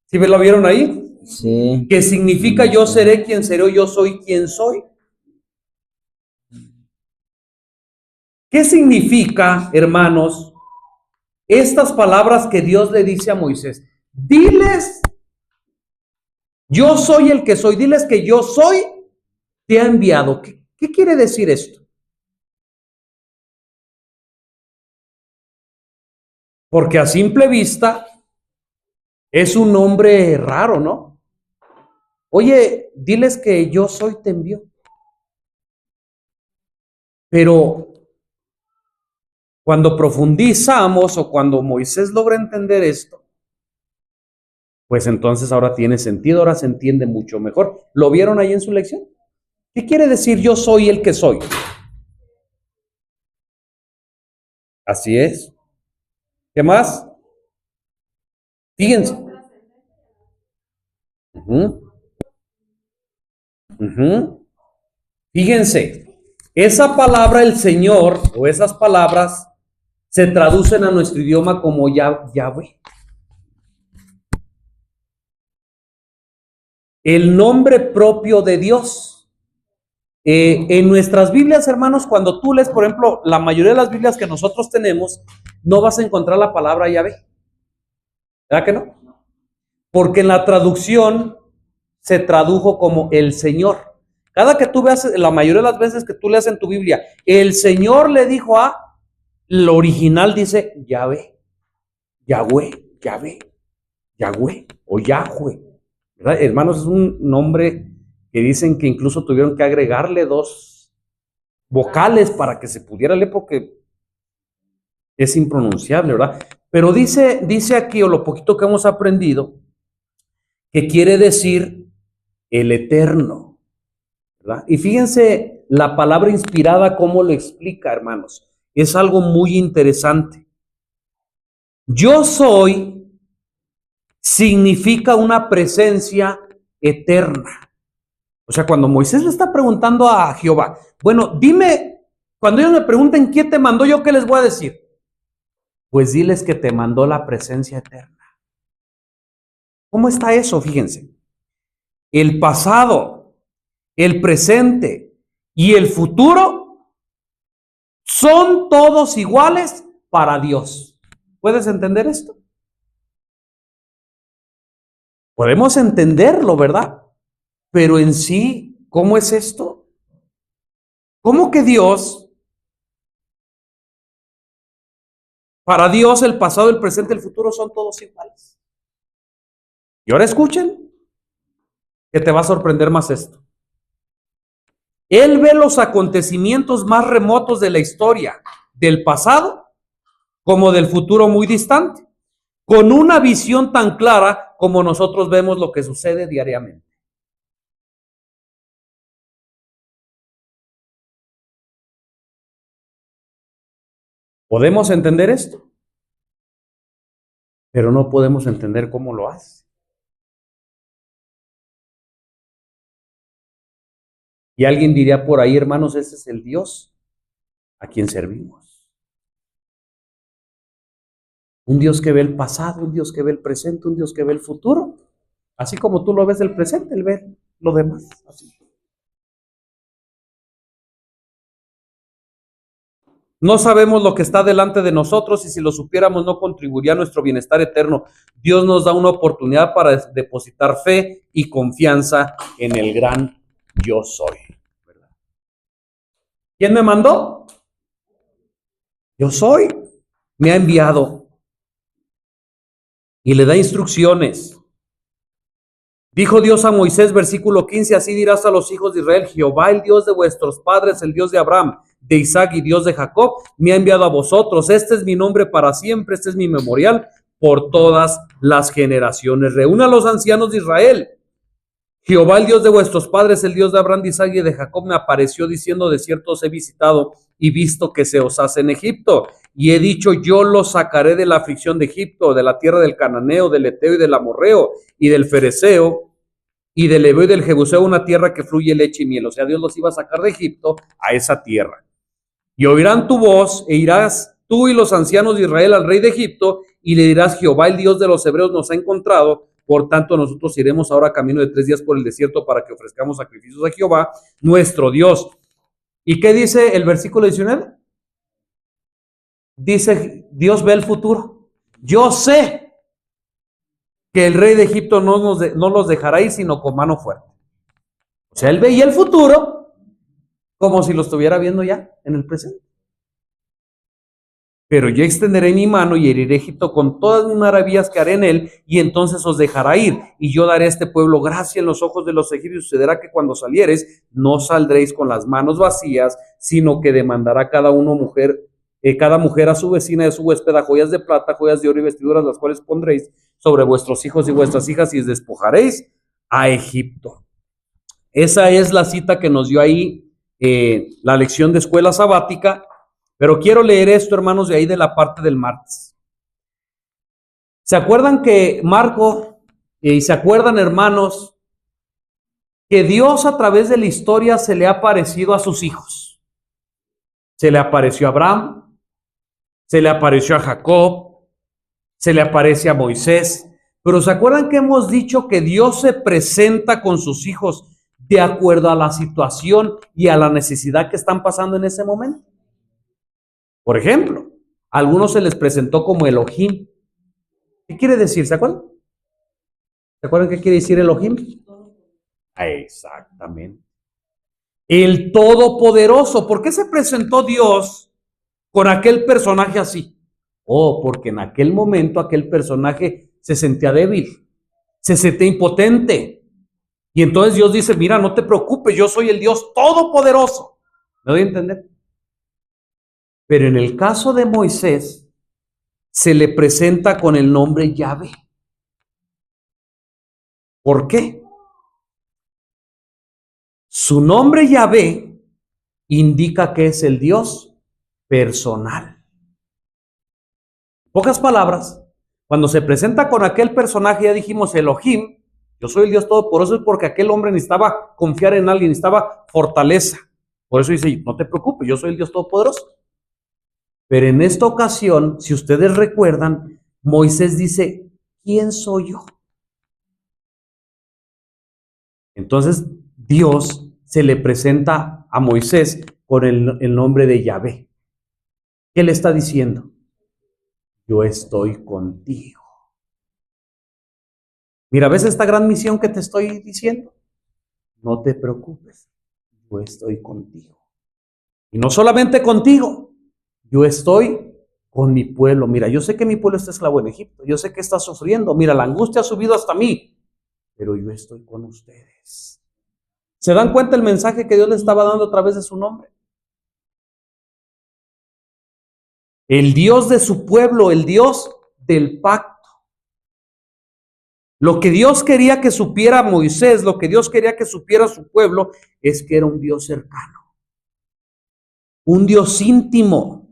¿Sí me lo vieron ahí? Sí. ¿Qué significa yo seré quien seré, yo soy quien soy? ¿Qué significa, hermanos, estas palabras que Dios le dice a Moisés? Diles, yo soy el que soy, diles que yo soy, te ha enviado. ¿Qué quiere decir esto? Porque a simple vista es un nombre raro, ¿no? Oye, diles que yo soy te envió. Pero cuando profundizamos o cuando Moisés logra entender esto, pues entonces ahora tiene sentido, ahora se entiende mucho mejor. ¿Lo vieron ahí en su lección? ¿Qué quiere decir yo soy el que soy? Así es. ¿Qué más? Fíjense. Ujú, ujú. Fíjense, esa palabra el Señor o esas palabras se traducen a nuestro idioma como Yahweh. El nombre propio de Dios. En nuestras Biblias, hermanos, cuando tú lees, por ejemplo, la mayoría de las Biblias que nosotros tenemos, no vas a encontrar la palabra Yahvé. ¿Verdad que no? Porque en la traducción se tradujo como el Señor. Cada que tú veas, la mayoría de las veces que tú leas en tu Biblia, el Señor le dijo a, lo original dice Yahvé, Yahweh, Yahvé, Yahweh o Yahweh. ¿Verdad? Hermanos, es un nombre que dicen que incluso tuvieron que agregarle 2 vocales para que se pudiera leer porque es impronunciable, ¿verdad? Pero dice aquí, o lo poquito que hemos aprendido, que quiere decir el eterno, ¿verdad? Y fíjense la palabra inspirada, cómo lo explica, hermanos. Es algo muy interesante. Yo soy significa una presencia eterna. O sea, cuando Moisés le está preguntando a Jehová, bueno, dime, cuando ellos me pregunten quién te mandó, ¿yo qué les voy a decir? Pues diles que te mandó la presencia eterna. ¿Cómo está eso? Fíjense. El pasado, el presente y el futuro son todos iguales para Dios. ¿Puedes entender esto? Podemos entenderlo, ¿verdad? Pero en sí, ¿cómo es esto? ¿Cómo que Dios, para Dios el pasado, el presente y el futuro son todos iguales? Y ahora escuchen, que te va a sorprender más esto. Él ve los acontecimientos más remotos de la historia, del pasado como del futuro muy distante, con una visión tan clara como nosotros vemos lo que sucede diariamente. Podemos entender esto, pero no podemos entender cómo lo hace. Y alguien diría por ahí, hermanos, ese es el Dios a quien servimos. Un Dios que ve el pasado, un Dios que ve el presente, un Dios que ve el futuro. Así como tú lo ves el presente, Él ve lo demás. Así. No sabemos lo que está delante de nosotros y si lo supiéramos no contribuiría a nuestro bienestar eterno. Dios nos da una oportunidad para depositar fe y confianza en el gran yo soy. ¿Verdad? ¿Quién me mandó? Yo soy. Me ha enviado. Y le da instrucciones. Dijo Dios a Moisés, versículo 15, así dirás a los hijos de Israel, Jehová, el Dios de vuestros padres, el Dios de Abraham, de Isaac y Dios de Jacob, me ha enviado a vosotros. Este es mi nombre para siempre, este es mi memorial por todas las generaciones. Reúna a los ancianos de Israel. Jehová, el Dios de vuestros padres, el Dios de Abraham, de Isaac y de Jacob, me apareció diciendo, de cierto os he visitado y visto que se os hace en Egipto. Y he dicho, yo los sacaré de la aflicción de Egipto, de la tierra del Cananeo, del Eteo y del Amorreo, y del Fereceo, y del Heveo y del Jebuseo, una tierra que fluye leche y miel. O sea, Dios los iba a sacar de Egipto a esa tierra. Y oirán tu voz, e irás tú y los ancianos de Israel al rey de Egipto, y le dirás, Jehová, el Dios de los hebreos, nos ha encontrado. Por tanto, nosotros iremos ahora camino de 3 días por el desierto para que ofrezcamos sacrificios a Jehová, nuestro Dios. ¿Y qué dice el versículo 19? Dice, Dios ve el futuro. Yo sé que el rey de Egipto no los dejará ir, sino con mano fuerte. O sea, él veía el futuro como si lo estuviera viendo ya en el presente. Pero yo extenderé mi mano y heriré Egipto con todas mis maravillas que haré en él, y entonces os dejará ir. Y yo daré a este pueblo gracia en los ojos de los egipcios. Sucederá que cuando saliereis, no saldréis con las manos vacías, sino que demandará cada mujer a su vecina de su huéspeda joyas de plata, joyas de oro y vestiduras, las cuales pondréis sobre vuestros hijos y vuestras hijas, y os despojaréis a Egipto. Esa es la cita que nos dio ahí la lección de escuela sabática. Pero quiero leer esto, hermanos, de ahí de la parte del martes. ¿Se acuerdan que Marco, y se acuerdan, hermanos, que Dios a través de la historia se le ha aparecido a sus hijos? Se le apareció a Abraham, se le apareció a Jacob, se le aparece a Moisés. Pero ¿se acuerdan que hemos dicho que Dios se presenta con sus hijos de acuerdo a la situación y a la necesidad que están pasando en ese momento? Por ejemplo, a algunos se les presentó como Elohim. ¿Qué quiere decir? ¿Se acuerdan? ¿Se acuerdan qué quiere decir Elohim? Exactamente. El Todopoderoso. ¿Por qué se presentó Dios con aquel personaje así? Oh, porque en aquel momento aquel personaje se sentía débil, se sentía impotente. Y entonces Dios dice, mira, no te preocupes, yo soy el Dios Todopoderoso. ¿Me doy a entender? Pero en el caso de Moisés, se le presenta con el nombre Yahvé. ¿Por qué? Su nombre Yahvé indica que es el Dios personal. En pocas palabras, cuando se presenta con aquel personaje, ya dijimos Elohim, yo soy el Dios Todopoderoso, es porque aquel hombre necesitaba confiar en alguien, necesitaba fortaleza. Por eso dice, no te preocupes, yo soy el Dios Todopoderoso. Pero en esta ocasión, si ustedes recuerdan, Moisés dice, ¿quién soy yo? Entonces Dios se le presenta a Moisés con el nombre de Yahvé. ¿Qué le está diciendo? Yo estoy contigo. Mira, ¿ves esta gran misión que te estoy diciendo? No te preocupes, yo estoy contigo. Y no solamente contigo, yo estoy con mi pueblo. Mira, yo sé que mi pueblo está esclavo en Egipto, yo sé que está sufriendo. Mira, la angustia ha subido hasta mí, pero yo estoy con ustedes. ¿Se dan cuenta el mensaje que Dios le estaba dando a través de su nombre? El Dios de su pueblo, el Dios del pacto. Lo que Dios quería que supiera Moisés, lo que Dios quería que supiera su pueblo, es que era un Dios cercano, un Dios íntimo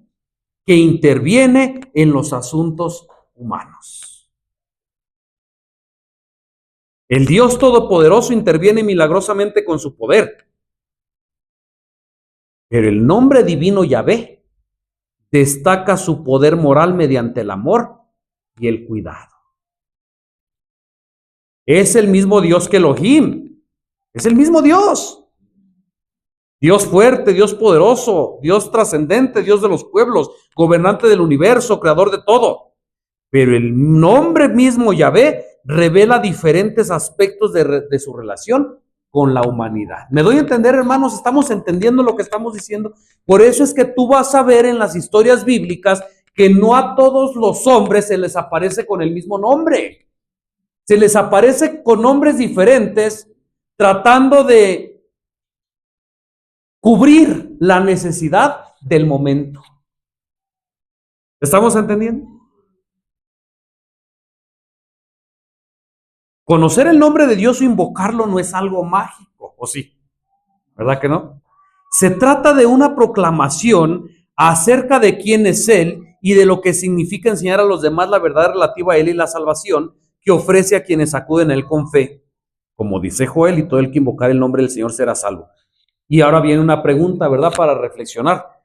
que interviene en los asuntos humanos. El Dios Todopoderoso interviene milagrosamente con su poder, pero el nombre divino Yahvé destaca su poder moral mediante el amor y el cuidado. Es el mismo Dios que Elohim, es el mismo Dios. Dios fuerte, Dios poderoso, Dios trascendente, Dios de los pueblos, gobernante del universo, creador de todo. Pero el nombre mismo Yahvé revela diferentes aspectos de su relación con la humanidad. ¿Me doy a entender, hermanos? ¿Estamos entendiendo lo que estamos diciendo? Por eso es que tú vas a ver en las historias bíblicas que no a todos los hombres se les aparece con el mismo nombre. Se les aparece con nombres diferentes, tratando de cubrir la necesidad del momento. ¿Estamos entendiendo? Conocer el nombre de Dios o invocarlo no es algo mágico, ¿o sí? ¿Verdad que no? Se trata de una proclamación acerca de quién es Él y de lo que significa enseñar a los demás la verdad relativa a Él y la salvación que ofrece a quienes acuden a Él con fe. Como dice Joel, y todo el que invocar el nombre del Señor será salvo. Y ahora viene una pregunta, ¿verdad? Para reflexionar.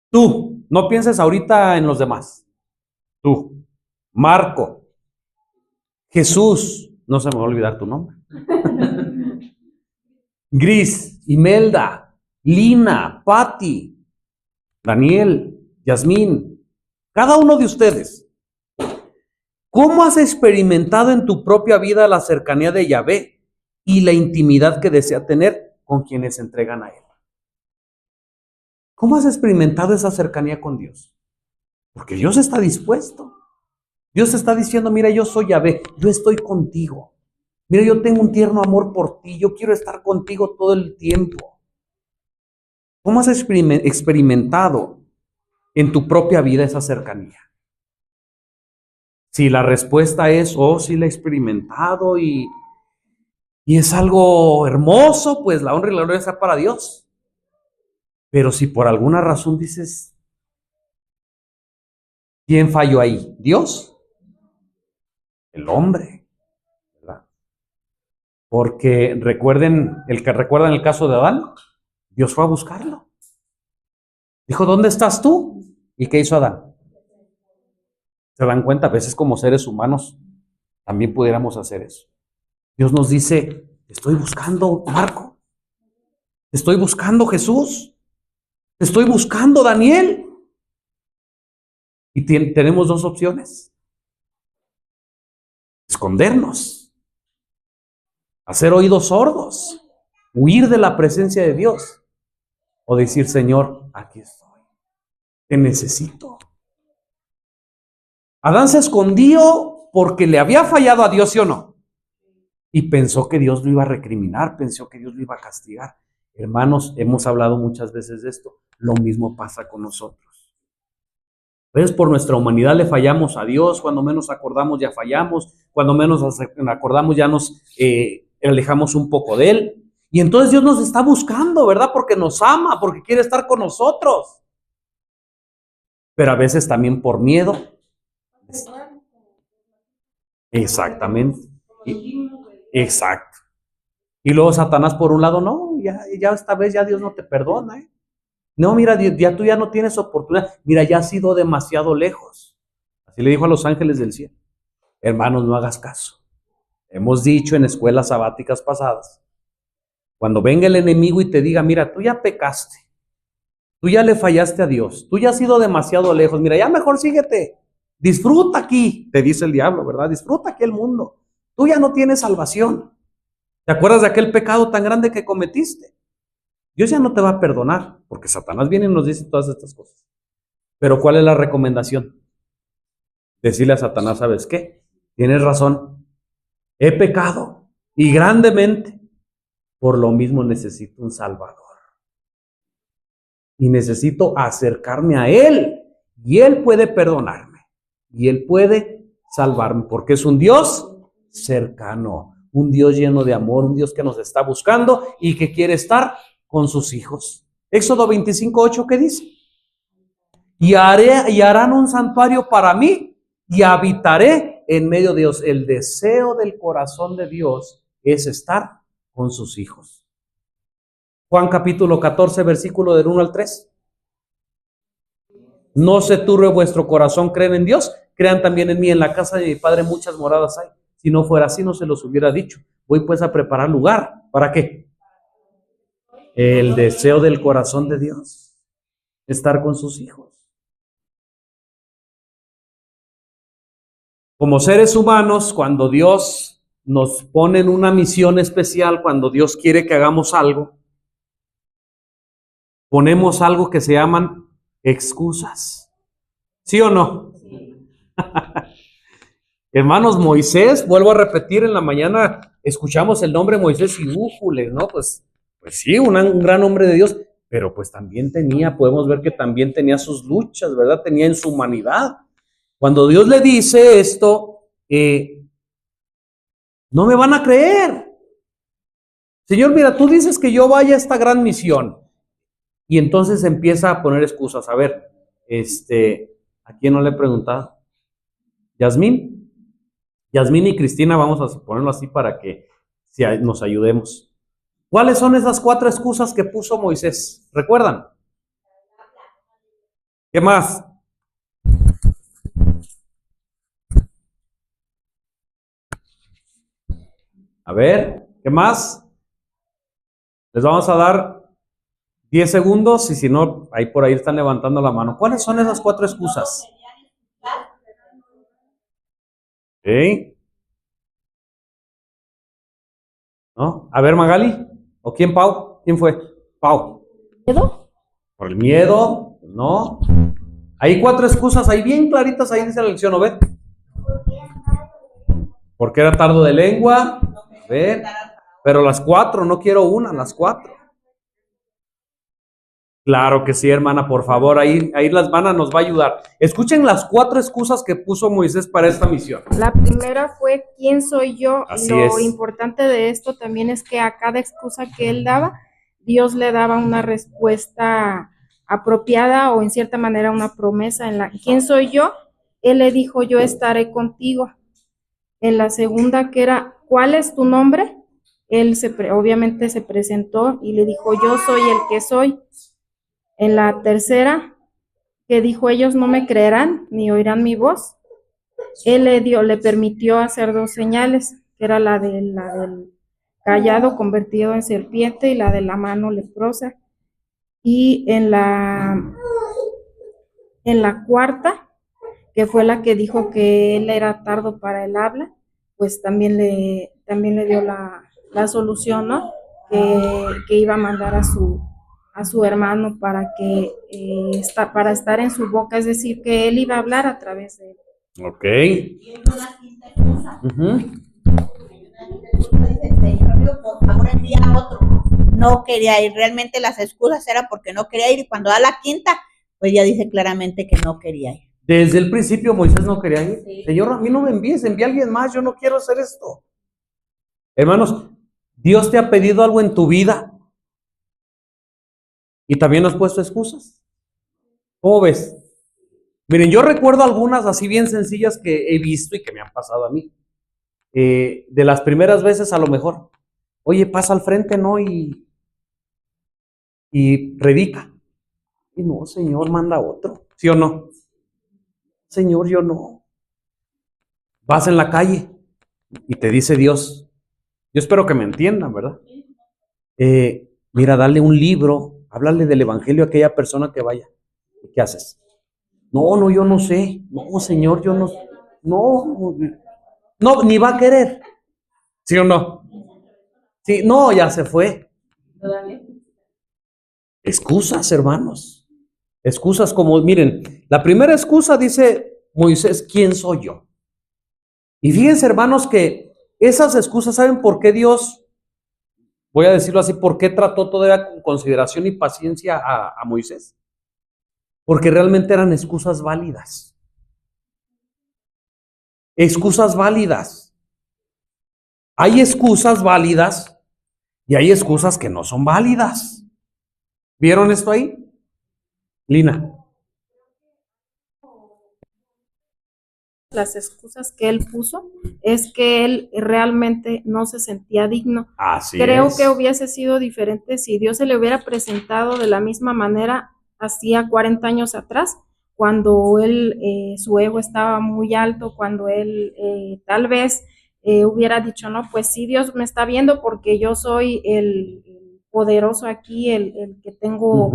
Tú, no pienses ahorita en los demás. Tú, Marco, Jesús, no se me va a olvidar tu nombre. Gris, Imelda, Lina, Patti, Daniel, Yasmín, cada uno de ustedes. ¿Cómo has experimentado en tu propia vida la cercanía de Yahvé y la intimidad que desea tener con quienes se entregan a Él? ¿Cómo has experimentado esa cercanía con Dios? Porque Dios está dispuesto. Dios está diciendo, mira, yo soy Yahvé, yo estoy contigo. Mira, yo tengo un tierno amor por ti, yo quiero estar contigo todo el tiempo. ¿Cómo has experimentado en tu propia vida esa cercanía? Si la respuesta es, oh, sí la he experimentado y es algo hermoso, pues la honra y la gloria sea para Dios. Pero si por alguna razón dices, ¿quién falló ahí? ¿Dios? El hombre, ¿verdad? Porque recuerdan el caso de Adán, Dios fue a buscarlo. Dijo, ¿dónde estás tú? ¿Y qué hizo Adán? Se dan cuenta, a veces como seres humanos también pudiéramos hacer eso. Dios nos dice, te estoy buscando, Marco. Te estoy buscando, Jesús. Te estoy buscando, Daniel. Y tenemos dos opciones. Escondernos, hacer oídos sordos, huir de la presencia de Dios, o decir, Señor, aquí estoy, te necesito. Adán se escondió porque le había fallado a Dios, ¿sí o no? Y pensó que Dios lo iba a recriminar, pensó que Dios lo iba a castigar. Hermanos, hemos hablado muchas veces de esto, lo mismo pasa con nosotros. ¿Ves? Por nuestra humanidad le fallamos a Dios, cuando menos acordamos ya fallamos, cuando menos acordamos ya nos alejamos un poco de Él. Y entonces Dios nos está buscando, ¿verdad? Porque nos ama, porque quiere estar con nosotros. Pero a veces también por miedo. Exactamente. Exacto. Y luego Satanás por un lado, no, ya esta vez ya Dios no te perdona, ¿eh? No, mira, ya tú ya no tienes oportunidad. Mira, ya has ido demasiado lejos. Así le dijo a los ángeles del cielo. Hermanos, no hagas caso. Hemos dicho en escuelas sabáticas pasadas, cuando venga el enemigo y te diga, mira, tú ya pecaste, tú ya le fallaste a Dios, tú ya has ido demasiado lejos, mira, ya mejor síguete, disfruta aquí, te dice el diablo, ¿verdad? Disfruta aquí el mundo. Tú ya no tienes salvación. ¿Te acuerdas de aquel pecado tan grande que cometiste? Dios ya no te va a perdonar, porque Satanás viene y nos dice todas estas cosas. Pero ¿cuál es la recomendación? Decirle a Satanás, ¿sabes qué? Tienes razón, he pecado y grandemente, por lo mismo necesito un Salvador. Y necesito acercarme a Él, y Él puede perdonarme, y Él puede salvarme, porque es un Dios cercano, un Dios lleno de amor, un Dios que nos está buscando y que quiere estar con sus hijos. Éxodo 25:8, ¿qué dice? Y harán un santuario para mí y habitaré en medio de Dios. El deseo del corazón de Dios es estar con sus hijos. Juan capítulo 14, versículo del 1 al 3. No se turbe vuestro corazón, creen en Dios, crean también en mí. En la casa de mi Padre muchas moradas hay. Si no fuera así, no se los hubiera dicho. Voy pues a preparar lugar. ¿Para qué? El deseo del corazón de Dios, estar con sus hijos. Como seres humanos, cuando Dios nos pone en una misión especial, cuando Dios quiere que hagamos algo, ponemos algo que se llaman excusas. ¿Sí o no? Sí. Hermanos, Moisés, vuelvo a repetir, en la mañana escuchamos el nombre Moisés y újules, ¿no? Pues sí, un gran hombre de Dios, pero pues también podemos ver que también tenía sus luchas, ¿verdad? Tenía en su humanidad. Cuando Dios le dice esto, no me van a creer. Señor, mira, tú dices que yo vaya a esta gran misión. Y entonces empieza a poner excusas. A ver, ¿a quién no le he preguntado? Yasmín y Cristina, vamos a ponerlo así para que nos ayudemos. ¿Cuáles son esas 4 excusas que puso Moisés? ¿Recuerdan? ¿Qué más? A ver, ¿qué más? Les vamos a dar 10 segundos y si no, ahí por ahí están levantando la mano. ¿Cuáles son esas 4 excusas? ¿Sí? ¿No? A ver, Magali. ¿O quién, Pau? ¿Quién fue? Pau. ¿Miedo? ¿Por el miedo? ¿No? Hay 4 excusas ahí bien claritas, ahí dice la lección, ¿no ven? Porque era tardo de lengua, a ver, pero las 4, no quiero una, las 4. Claro que sí, hermana, por favor, ahí la hermana nos va a ayudar. Escuchen las 4 excusas que puso Moisés para esta misión. La primera fue ¿quién soy yo? Así Lo es. importante de esto también es que a cada excusa que él daba, Dios le daba una respuesta apropiada o en cierta manera una promesa. En la ¿quién soy yo? Él le dijo yo estaré contigo. En la segunda, que era ¿cuál es tu nombre? Él obviamente se presentó y le dijo yo soy el que soy. En la tercera, que dijo ellos no me creerán ni oirán mi voz, él le permitió hacer 2 señales, que era la del callado convertido en serpiente y la de la mano leprosa. Y en la cuarta, que fue la que dijo que él era tardo para el habla, pues también le dio la solución, ¿no? Que iba a mandar a su hermano para que para estar en su boca, es decir, que él iba a hablar a través de él. Ok. Por favor, envía a otro. No quería ir, realmente las excusas era porque no quería ir, y cuando da la quinta, pues ya dice claramente que no quería ir. Desde el principio Moisés no quería ir. Sí. Señor, a mí no me envíes, envía a alguien más, yo no quiero hacer esto. Hermanos, Dios te ha pedido algo en tu vida y también has puesto excusas. ¿Cómo ves? Miren, yo recuerdo algunas así bien sencillas que he visto y que me han pasado a mí. De las primeras veces a lo mejor, oye, pasa al frente, ¿no? Y predica. Y no, Señor, manda otro. ¿Sí o no? Señor, yo no. Vas en la calle y te dice Dios, yo espero que me entiendan, ¿verdad? Mira, dale un libro, háblale del evangelio a aquella persona que vaya. ¿Y qué haces? No, yo no sé. No, Señor, yo no. No, ni va a querer. ¿Sí o no? Sí, no, ya se fue. Excusas, hermanos. Excusas como, miren, la primera excusa dice Moisés, ¿quién soy yo? Y fíjense, hermanos, que esas excusas, ¿saben por qué Dios, voy a decirlo así, por qué trató todavía con consideración y paciencia a Moisés? Porque realmente eran excusas válidas. Excusas válidas. Hay excusas válidas y hay excusas que no son válidas. ¿Vieron esto ahí? Lina. Las excusas que él puso es que él realmente no se sentía digno. Así Creo es. que hubiese sido diferente si Dios se le hubiera presentado de la misma manera hacía 40 años atrás, cuando él, su ego estaba muy alto, cuando él tal vez hubiera dicho, no, pues sí, Dios me está viendo porque yo soy el poderoso aquí, el que tengo...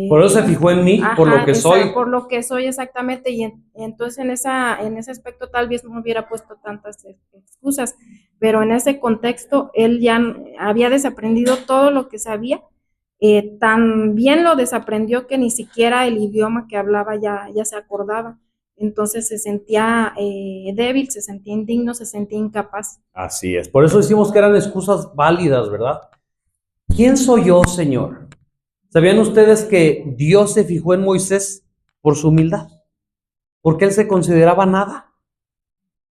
Por eso se fijó en mí, por lo que soy. Por lo que soy exactamente, y entonces en ese aspecto tal vez no hubiera puesto tantas excusas, pero en ese contexto él ya había desaprendido todo lo que sabía, tan bien lo desaprendió que ni siquiera el idioma que hablaba ya se acordaba. Entonces se sentía débil, se sentía indigno, se sentía incapaz. Así es. Por eso decimos que eran excusas válidas, ¿verdad? ¿Quién soy yo, Señor? ¿Sabían ustedes que Dios se fijó en Moisés por su humildad? Porque él se consideraba nada.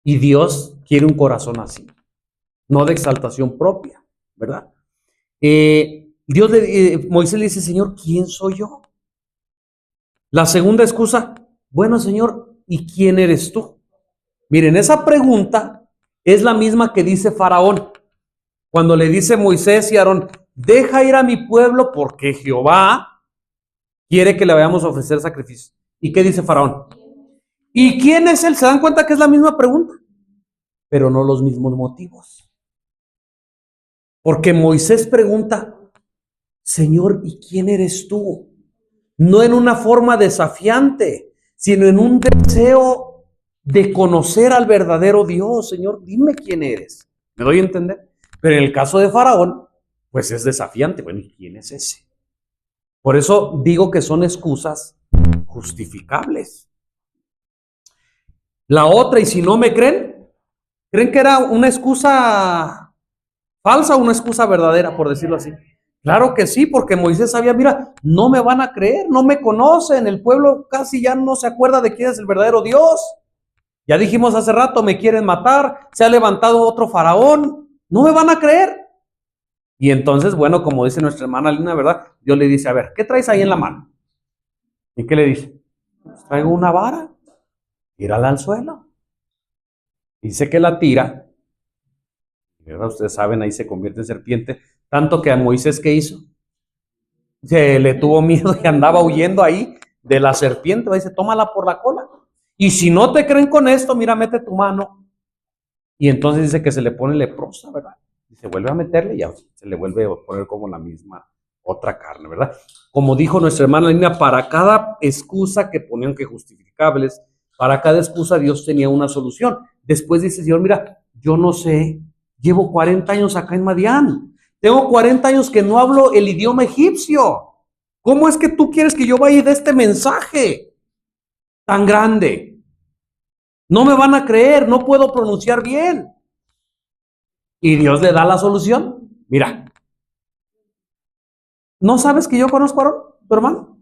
Y Dios quiere un corazón así, no de exaltación propia, ¿verdad? Moisés le dice, Señor, ¿quién soy yo? La segunda excusa, bueno, Señor, ¿y quién eres tú? Miren, esa pregunta es la misma que dice Faraón, cuando le dice Moisés y Aarón, deja ir a mi pueblo porque Jehová quiere que le vayamos a ofrecer sacrificio. ¿Y qué dice Faraón? ¿Y quién es él? ¿Se dan cuenta que es la misma pregunta? Pero no los mismos motivos. Porque Moisés pregunta, Señor, ¿y quién eres tú? No en una forma desafiante, sino en un deseo de conocer al verdadero Dios. Señor, dime quién eres. ¿Me doy a entender? Pero en el caso de Faraón, pues es desafiante. Bueno, ¿y quién es ese? Por eso digo que son excusas justificables. La otra, y si no me creen, ¿creen que era una excusa falsa o una excusa verdadera, por decirlo así? Claro que sí, porque Moisés sabía, mira, no me van a creer, no me conocen, el pueblo casi ya no se acuerda de quién es el verdadero Dios. Ya dijimos hace rato, me quieren matar, se ha levantado otro faraón, no me van a creer. Y entonces, bueno, como dice nuestra hermana Lina, ¿verdad? Dios le dice, a ver, ¿qué traes ahí en la mano? ¿Y qué le dice? Pues traigo una vara, tírala al suelo. Dice que la tira, ¿verdad? Ustedes saben, ahí se convierte en serpiente, tanto que a Moisés, ¿qué hizo? Se le tuvo miedo y andaba huyendo ahí de la serpiente, dice, tómala por la cola. Y si no te creen con esto, mira, mete tu mano. Y entonces dice que se le pone leprosa, ¿verdad? Y se vuelve a meterle y ya se le vuelve a poner como la misma otra carne, ¿verdad? Como dijo nuestra hermana Lina, para cada excusa que ponían que justificables, para cada excusa Dios tenía una solución. Después dice, Señor, mira, yo no sé, llevo 40 años acá en Madián, tengo 40 años que no hablo el idioma egipcio. ¿Cómo es que tú quieres que yo vaya de este mensaje tan grande? No me van a creer, no puedo pronunciar bien. Y Dios le da la solución. Mira, ¿no sabes que yo conozco a Aarón, tu hermano?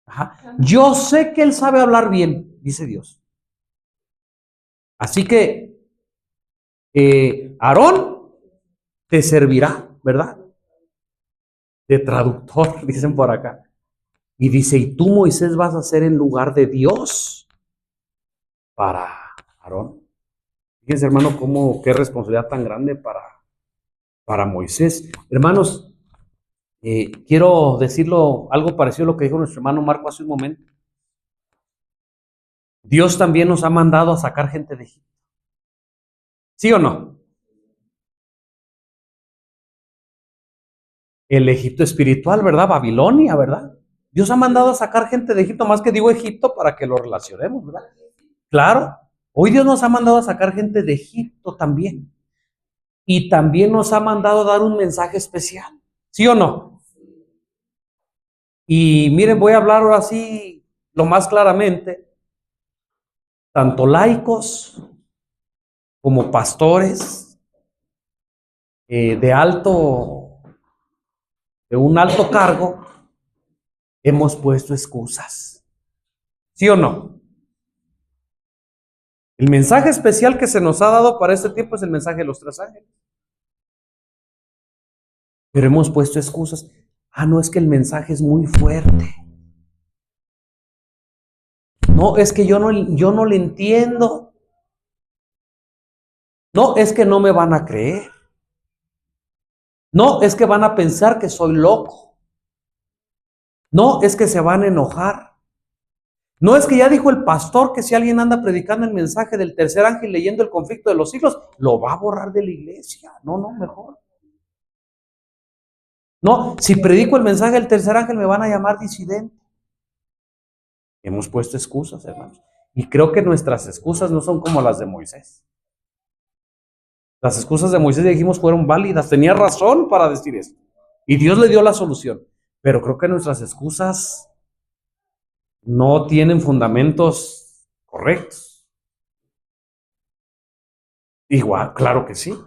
Ajá. Yo sé que él sabe hablar bien, dice Dios. Así que Aarón te servirá, ¿verdad? De traductor, dicen por acá. Y dice, y tú, Moisés, vas a ser en lugar de Dios para Aarón. Fíjense, hermano, qué responsabilidad tan grande para Moisés. Hermanos, quiero decirlo algo parecido a lo que dijo nuestro hermano Marco hace un momento. Dios también nos ha mandado a sacar gente de Egipto. ¿Sí o no? El Egipto espiritual, ¿verdad? Babilonia, ¿verdad? Dios ha mandado a sacar gente de Egipto, más que digo Egipto para que lo relacionemos, ¿verdad? Claro, hoy Dios nos ha mandado a sacar gente de Egipto también. Y también nos ha mandado a dar un mensaje especial. ¿Sí o no? Y miren, voy a hablar ahora sí lo más claramente. Tanto laicos como pastores de un alto cargo, hemos puesto excusas. ¿Sí o no? El mensaje especial que se nos ha dado para este tiempo es el mensaje de los 3 ángeles. Pero hemos puesto excusas. No, es que el mensaje es muy fuerte. No, es que yo no le entiendo. No, es que no me van a creer. No, es que van a pensar que soy loco. No, es que se van a enojar. No, es que ya dijo el pastor que si alguien anda predicando el mensaje del tercer ángel leyendo el conflicto de los siglos, lo va a borrar de la iglesia. No, mejor. No, si predico el mensaje del tercer ángel me van a llamar disidente. Hemos puesto excusas, hermanos. Y creo que nuestras excusas no son como las de Moisés. Las excusas de Moisés, ya dijimos, fueron válidas. Tenía razón para decir esto. Y Dios le dio la solución. Pero creo que nuestras excusas no tienen fundamentos correctos. Igual, claro que sí.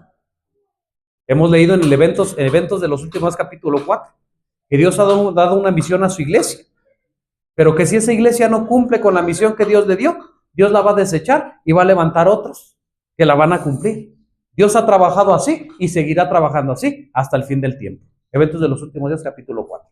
Hemos leído en eventos de los últimos capítulo 4, que Dios ha dado una misión a su iglesia. Pero que si esa iglesia no cumple con la misión que Dios le dio, Dios la va a desechar y va a levantar otros que la van a cumplir. Dios ha trabajado así y seguirá trabajando así hasta el fin del tiempo. Eventos de los últimos días, capítulo 4.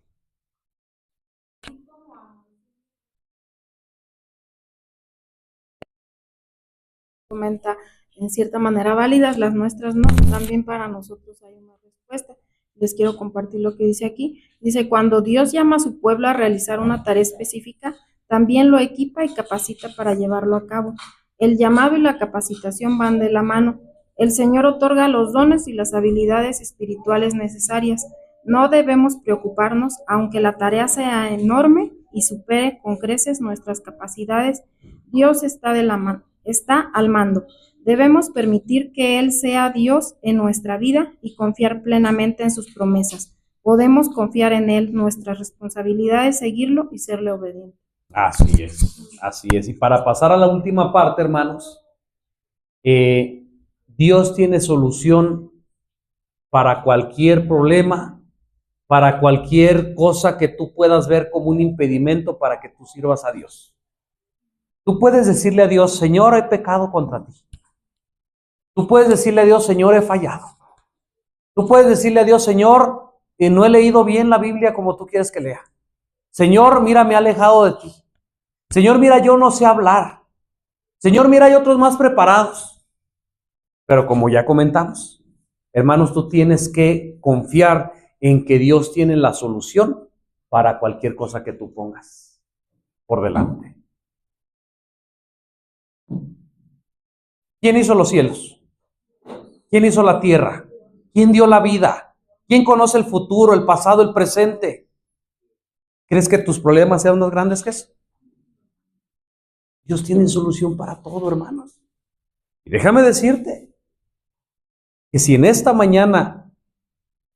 Comenta en cierta manera válidas, las nuestras no, también para nosotros hay una respuesta. Les quiero compartir lo que dice aquí. Dice, cuando Dios llama a su pueblo a realizar una tarea específica, también lo equipa y capacita para llevarlo a cabo. El llamado y la capacitación van de la mano. El Señor otorga los dones y las habilidades espirituales necesarias. No debemos preocuparnos, aunque la tarea sea enorme y supere con creces nuestras capacidades. Dios está al mando. Debemos permitir que Él sea Dios en nuestra vida y confiar plenamente en sus promesas. Podemos confiar en Él, nuestra responsabilidad es seguirlo y serle obediente. Así es, así es. Y para pasar a la última parte, hermanos, Dios tiene solución para cualquier problema, para cualquier cosa que tú puedas ver como un impedimento para que tú sirvas a Dios. Tú puedes decirle a Dios, Señor, he pecado contra ti. Tú puedes decirle a Dios, Señor, he fallado. Tú puedes decirle a Dios, Señor, no he leído bien la Biblia como tú quieres que lea. Señor, mira, me he alejado de ti. Señor, mira, yo no sé hablar. Señor, mira, hay otros más preparados. Pero como ya comentamos, hermanos, tú tienes que confiar en que Dios tiene la solución para cualquier cosa que tú pongas por delante. ¿Quién hizo los cielos? ¿Quién hizo la tierra? ¿Quién dio la vida? ¿Quién conoce el futuro, el pasado, el presente? ¿Crees que tus problemas sean más grandes que eso? Dios tiene solución para todo, hermanos. Y déjame decirte que si en esta mañana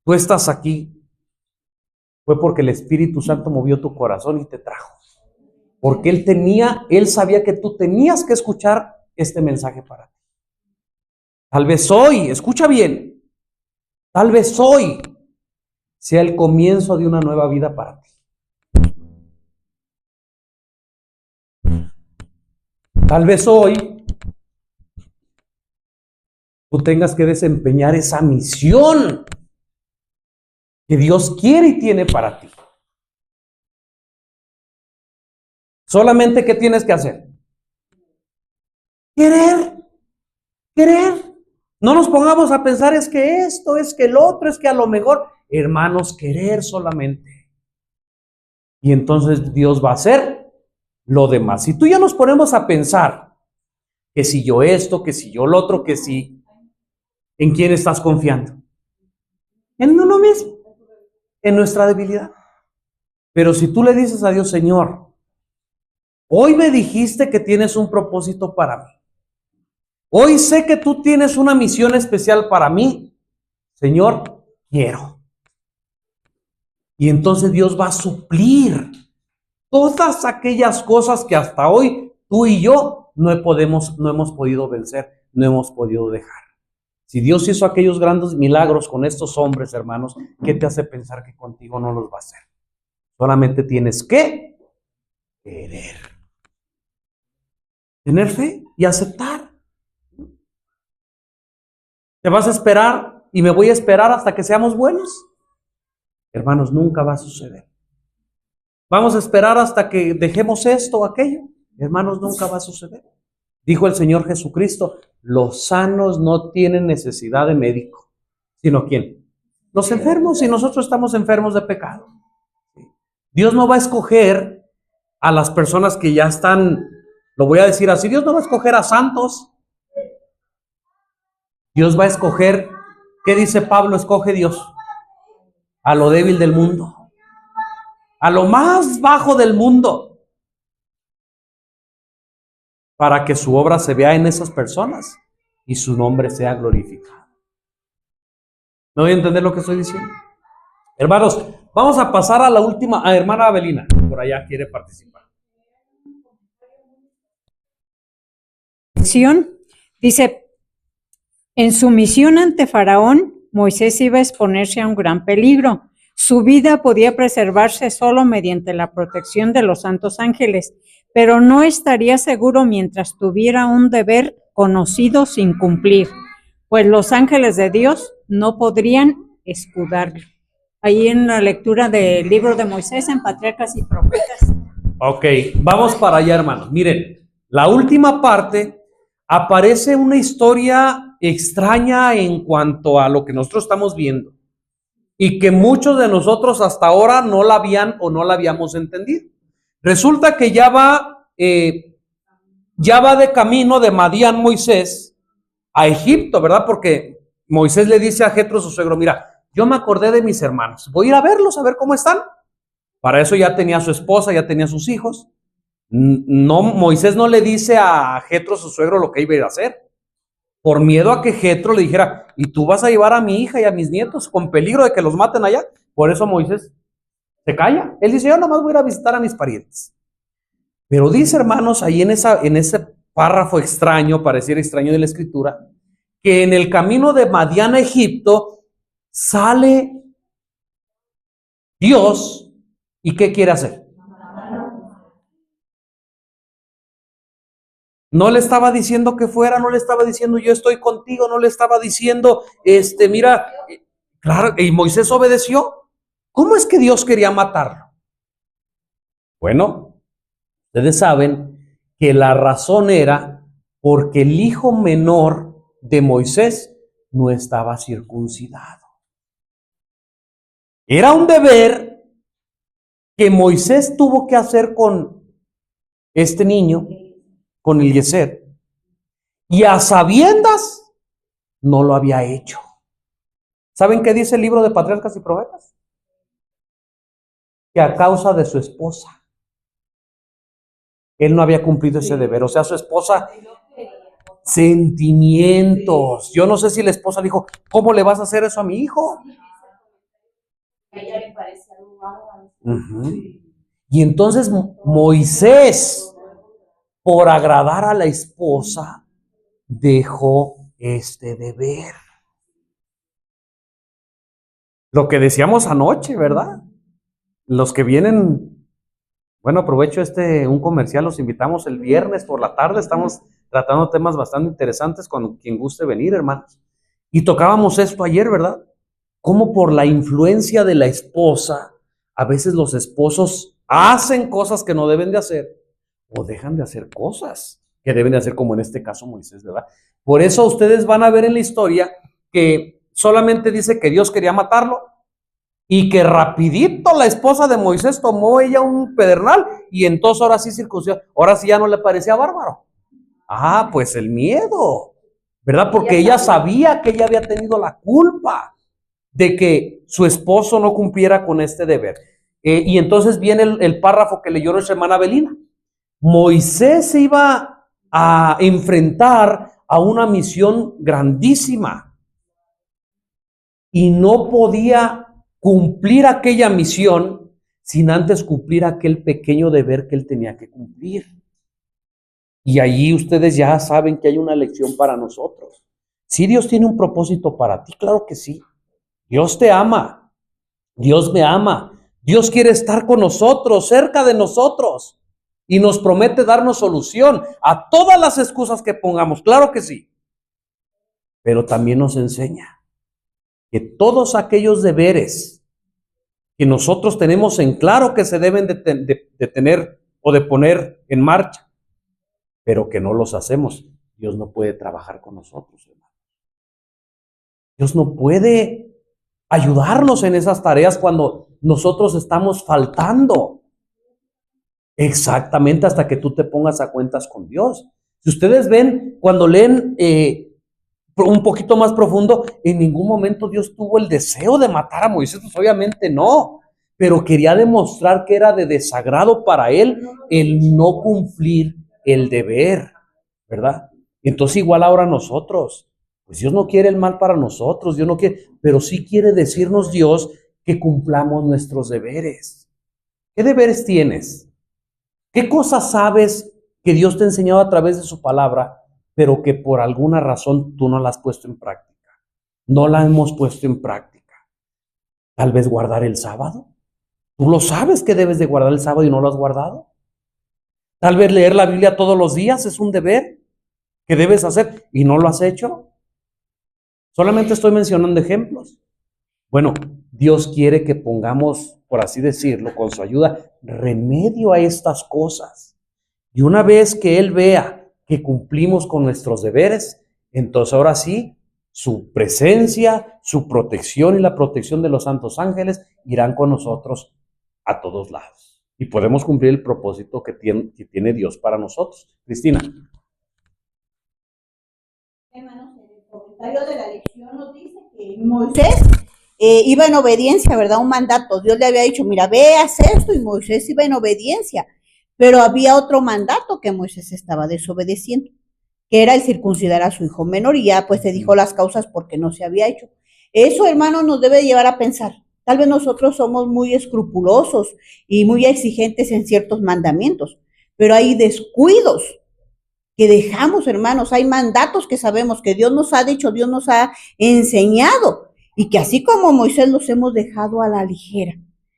tú estás aquí, fue porque el Espíritu Santo movió tu corazón y te trajo. Porque Él sabía que tú tenías que escuchar este mensaje para ti. Tal vez hoy, escucha bien, tal vez hoy sea el comienzo de una nueva vida para ti. Tal vez hoy tú tengas que desempeñar esa misión que Dios quiere y tiene para ti. Solamente, ¿qué tienes que hacer? Querer. No nos pongamos a pensar, es que esto, es que el otro, es que a lo mejor, hermanos, querer solamente. Y entonces Dios va a hacer lo demás. Si tú ya nos ponemos a pensar que si yo esto, que si yo lo otro, que si, ¿en quién estás confiando? En uno mismo, en nuestra debilidad. Pero si tú le dices a Dios, Señor, hoy me dijiste que tienes un propósito para mí. Hoy sé que tú tienes una misión especial para mí. Señor, quiero. Y entonces Dios va a suplir todas aquellas cosas que hasta hoy tú y yo no hemos podido vencer, no hemos podido dejar. Si Dios hizo aquellos grandes milagros con estos hombres, hermanos, ¿qué te hace pensar que contigo no los va a hacer? Solamente tienes que querer. Tener fe y aceptar. ¿Te vas a esperar y me voy a esperar hasta que seamos buenos? Hermanos, nunca va a suceder. Vamos a esperar hasta que dejemos esto o aquello. Hermanos, nunca va a suceder. Dijo el Señor Jesucristo, los sanos no tienen necesidad de médico, sino ¿quién? Los enfermos, y nosotros estamos enfermos de pecado. Dios no va a escoger a las personas que ya están, lo voy a decir así, Dios no va a escoger a santos. Dios va a escoger, ¿qué dice Pablo? Escoge Dios a lo débil del mundo, a lo más bajo del mundo, para que su obra se vea en esas personas y su nombre sea glorificado. ¿Me voy a entender lo que estoy diciendo? Hermanos, vamos a pasar a la última, a hermana Abelina, por allá quiere participar. Dice, en su misión ante Faraón, Moisés iba a exponerse a un gran peligro. Su vida podía preservarse solo mediante la protección de los santos ángeles, pero no estaría seguro mientras tuviera un deber conocido sin cumplir, pues los ángeles de Dios no podrían escudarlo. Ahí en la lectura del libro de Moisés en Patriarcas y Profetas. Ok, vamos para allá, hermanos. Miren, la última parte aparece una historia extraña en cuanto a lo que nosotros estamos viendo y que muchos de nosotros hasta ahora no la habían o no la habíamos entendido. Resulta que ya va de camino de Madián Moisés a Egipto, ¿verdad? Porque Moisés le dice a Jetro, su suegro, mira, yo me acordé de mis hermanos, voy a ir a verlos, a ver cómo están. Para eso ya tenía su esposa, ya tenía sus hijos. No, Moisés no le dice a Jetro, su suegro, lo que iba a ir a hacer, por miedo a que Jetro le dijera, y tú vas a llevar a mi hija y a mis nietos con peligro de que los maten allá. Por eso Moisés se calla. Él dice, yo nomás voy a ir a visitar a mis parientes. Pero dice, hermanos, ahí en ese párrafo extraño, pareciera extraño de la escritura, que en el camino de Madián a Egipto sale Dios y ¿qué quiere hacer? No le estaba diciendo que fuera, no le estaba diciendo yo estoy contigo, no le estaba diciendo, mira, claro, y Moisés obedeció. ¿Cómo es que Dios quería matarlo? Bueno, ustedes saben que la razón era porque el hijo menor de Moisés no estaba circuncidado. Era un deber que Moisés tuvo que hacer con este niño, con Eliezer, y a sabiendas no lo había hecho. ¿Saben qué dice el libro de Patriarcas y Profetas? Que a causa de su esposa, él no había cumplido ese deber. O sea, su esposa, sentimientos. Yo no sé si la esposa le dijo, ¿cómo le vas a hacer eso a mi hijo? Uh-huh. Y entonces Moisés, por agradar a la esposa, dejó este deber. Lo que decíamos anoche, ¿verdad? Los que vienen, bueno, aprovecho un comercial, los invitamos el viernes por la tarde, estamos tratando temas bastante interesantes con quien guste venir, hermanos. Y tocábamos esto ayer, ¿verdad? Cómo por la influencia de la esposa, a veces los esposos hacen cosas que no deben de hacer o dejan de hacer cosas que deben de hacer, como en este caso Moisés, ¿verdad? Por eso ustedes van a ver en la historia que solamente dice que Dios quería matarlo y que rapidito la esposa de Moisés tomó ella un pedernal y entonces ahora sí circuncidó. Ahora sí ya no le parecía bárbaro. Ah, pues el miedo, ¿verdad? Porque ella sabía que ella había tenido la culpa de que su esposo no cumpliera con este deber. Y entonces viene el párrafo que leyó nuestra hermana Belina. Moisés se iba a enfrentar a una misión grandísima y no podía cumplir aquella misión sin antes cumplir aquel pequeño deber que él tenía que cumplir. Y allí ustedes ya saben que hay una lección para nosotros. Sí, Dios tiene un propósito para ti, claro que sí. Dios te ama, Dios me ama, Dios quiere estar con nosotros, cerca de nosotros, y nos promete darnos solución a todas las excusas que pongamos, claro que sí. Pero también nos enseña que todos aquellos deberes que nosotros tenemos en claro que se deben de tener o de poner en marcha, pero que no los hacemos, Dios no puede trabajar con nosotros, hermano. Dios no puede ayudarnos en esas tareas cuando nosotros estamos faltando. Exactamente, hasta que tú te pongas a cuentas con Dios. Si ustedes ven, cuando leen un poquito más profundo, en ningún momento Dios tuvo el deseo de matar a Moisés, pues obviamente no, pero quería demostrar que era de desagrado para él el no cumplir el deber, ¿verdad? Entonces igual ahora nosotros, pues Dios no quiere el mal para nosotros, Dios no quiere, pero sí quiere decirnos Dios que cumplamos nuestros deberes. ¿Qué deberes tienes? ¿Qué cosas sabes que Dios te ha enseñado a través de su palabra, pero que por alguna razón tú no la has puesto en práctica? No la hemos puesto en práctica. Tal vez guardar el sábado. Tú lo sabes que debes de guardar el sábado y no lo has guardado. Tal vez leer la Biblia todos los días es un deber que debes hacer y no lo has hecho. Solamente estoy mencionando ejemplos. Bueno, Dios quiere que pongamos, por así decirlo, con su ayuda, remedio a estas cosas. Y una vez que Él vea que cumplimos con nuestros deberes, entonces ahora sí, su presencia, su protección y la protección de los santos ángeles irán con nosotros a todos lados. Y podemos cumplir el propósito que tiene Dios para nosotros. Cristina. Hermanos, en el comentario de la lección nos dice que Moisés iba en obediencia, ¿verdad? Un mandato. Dios le había dicho, mira, ve, haz esto, y Moisés iba en obediencia. Pero había otro mandato que Moisés estaba desobedeciendo, que era el circuncidar a su hijo menor, y ya pues se dijo las causas por qué no se había hecho. Eso, hermanos, nos debe llevar a pensar. Tal vez nosotros somos muy escrupulosos y muy exigentes en ciertos mandamientos, pero hay descuidos que dejamos, hermanos. Hay mandatos que sabemos que Dios nos ha dicho, Dios nos ha enseñado, y que así como Moisés los hemos dejado a la ligera.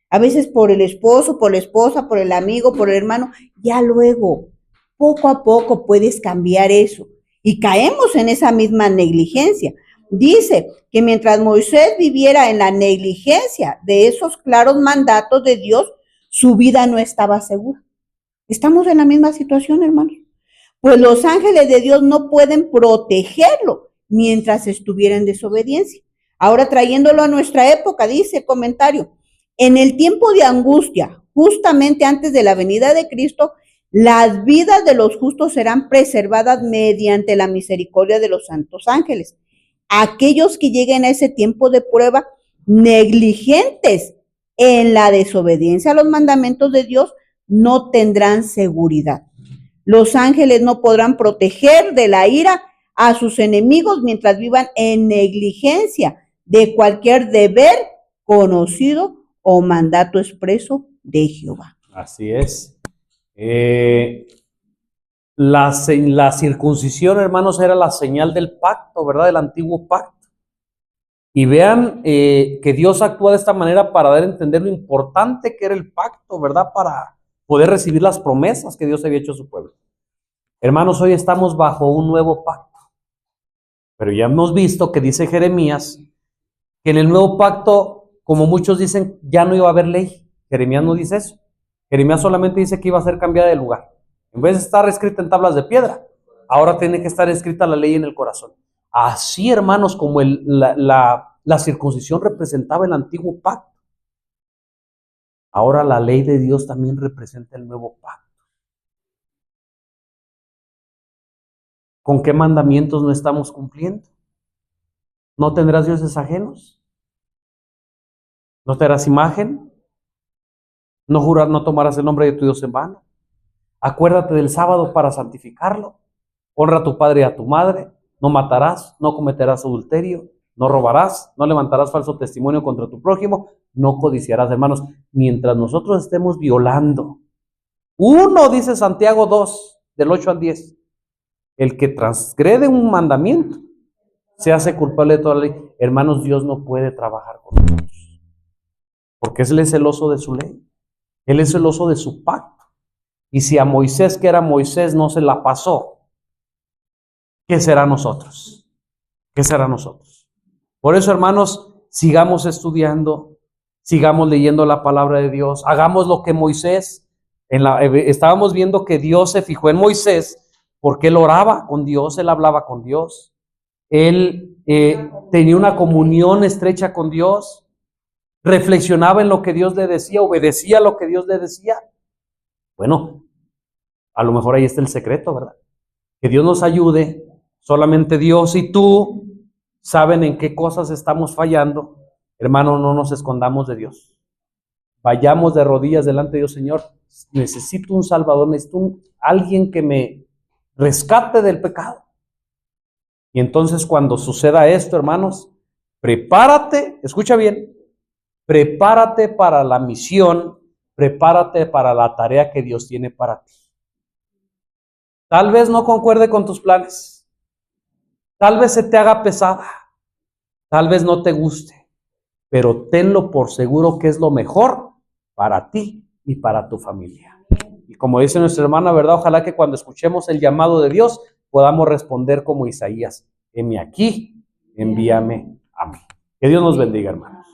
A veces por el esposo, por la esposa, por el amigo, por el hermano, ya luego, poco a poco puedes cambiar eso. Y caemos en esa misma negligencia. Dice que mientras Moisés viviera en la negligencia de esos claros mandatos de Dios, su vida no estaba segura. Estamos en la misma situación, hermanos. Pues los ángeles de Dios no pueden protegerlo mientras estuviera en desobediencia. Ahora trayéndolo a nuestra época, dice el comentario, en el tiempo de angustia, justamente antes de la venida de Cristo, las vidas de los justos serán preservadas mediante la misericordia de los santos ángeles. Aquellos que lleguen a ese tiempo de prueba negligentes en la desobediencia a los mandamientos de Dios no tendrán seguridad. Los ángeles no podrán proteger de la ira a sus enemigos mientras vivan en negligencia de cualquier deber conocido o mandato expreso de Jehová. Así es. La circuncisión, hermanos, era la señal del pacto, ¿verdad? Del antiguo pacto. Y vean que Dios actúa de esta manera para dar a entender lo importante que era el pacto, ¿verdad? Para poder recibir las promesas que Dios había hecho a su pueblo. Hermanos, hoy estamos bajo un nuevo pacto. Pero ya hemos visto que dice Jeremías que en el nuevo pacto, como muchos dicen, ya no iba a haber ley. Jeremías no dice eso. Jeremías solamente dice que iba a ser cambiada de lugar. En vez de estar escrita en tablas de piedra, ahora tiene que estar escrita la ley en el corazón. Así, hermanos, como la circuncisión representaba el antiguo pacto, ahora la ley de Dios también representa el nuevo pacto. ¿Con qué mandamientos no estamos cumpliendo? ¿No tendrás dioses ajenos? ¿No te harás imagen? ¿No jurar, no tomarás el nombre de tu Dios en vano? Acuérdate del sábado para santificarlo. Honra a tu padre y a tu madre. No matarás, no cometerás adulterio, no robarás, no levantarás falso testimonio contra tu prójimo, no codiciarás. Hermanos, mientras nosotros estemos violando, uno, dice Santiago 2, del 8 al 10, el que transgrede un mandamiento se hace culpable de toda la ley. Hermanos, Dios no puede trabajar con nosotros, porque Él es celoso de su ley, Él es celoso de su pacto. Y si a Moisés, que era Moisés, no se la pasó, ¿qué será nosotros? ¿Qué será nosotros? Por eso, hermanos, sigamos estudiando, sigamos leyendo la palabra de Dios, hagamos lo que Moisés, estábamos viendo que Dios se fijó en Moisés porque él oraba con Dios, él hablaba con Dios, él tenía una comunión estrecha con Dios, reflexionaba en lo que Dios le decía, obedecía lo que Dios le decía. Bueno, a lo mejor ahí está el secreto, ¿verdad? Que Dios nos ayude. Solamente Dios y tú saben en qué cosas estamos fallando. Hermano, no nos escondamos de Dios. Vayamos de rodillas delante de Dios. Señor, necesito un Salvador, necesito alguien que me rescate del pecado. Y entonces cuando suceda esto, hermanos, prepárate, escucha bien, prepárate para la misión, prepárate para la tarea que Dios tiene para ti. Tal vez no concuerde con tus planes, tal vez se te haga pesada, tal vez no te guste, pero tenlo por seguro que es lo mejor para ti y para tu familia. Y como dice nuestra hermana, ¿verdad? Ojalá que cuando escuchemos el llamado de Dios podamos responder como Isaías: heme aquí, envíame a mí. Que Dios nos bendiga, hermanos.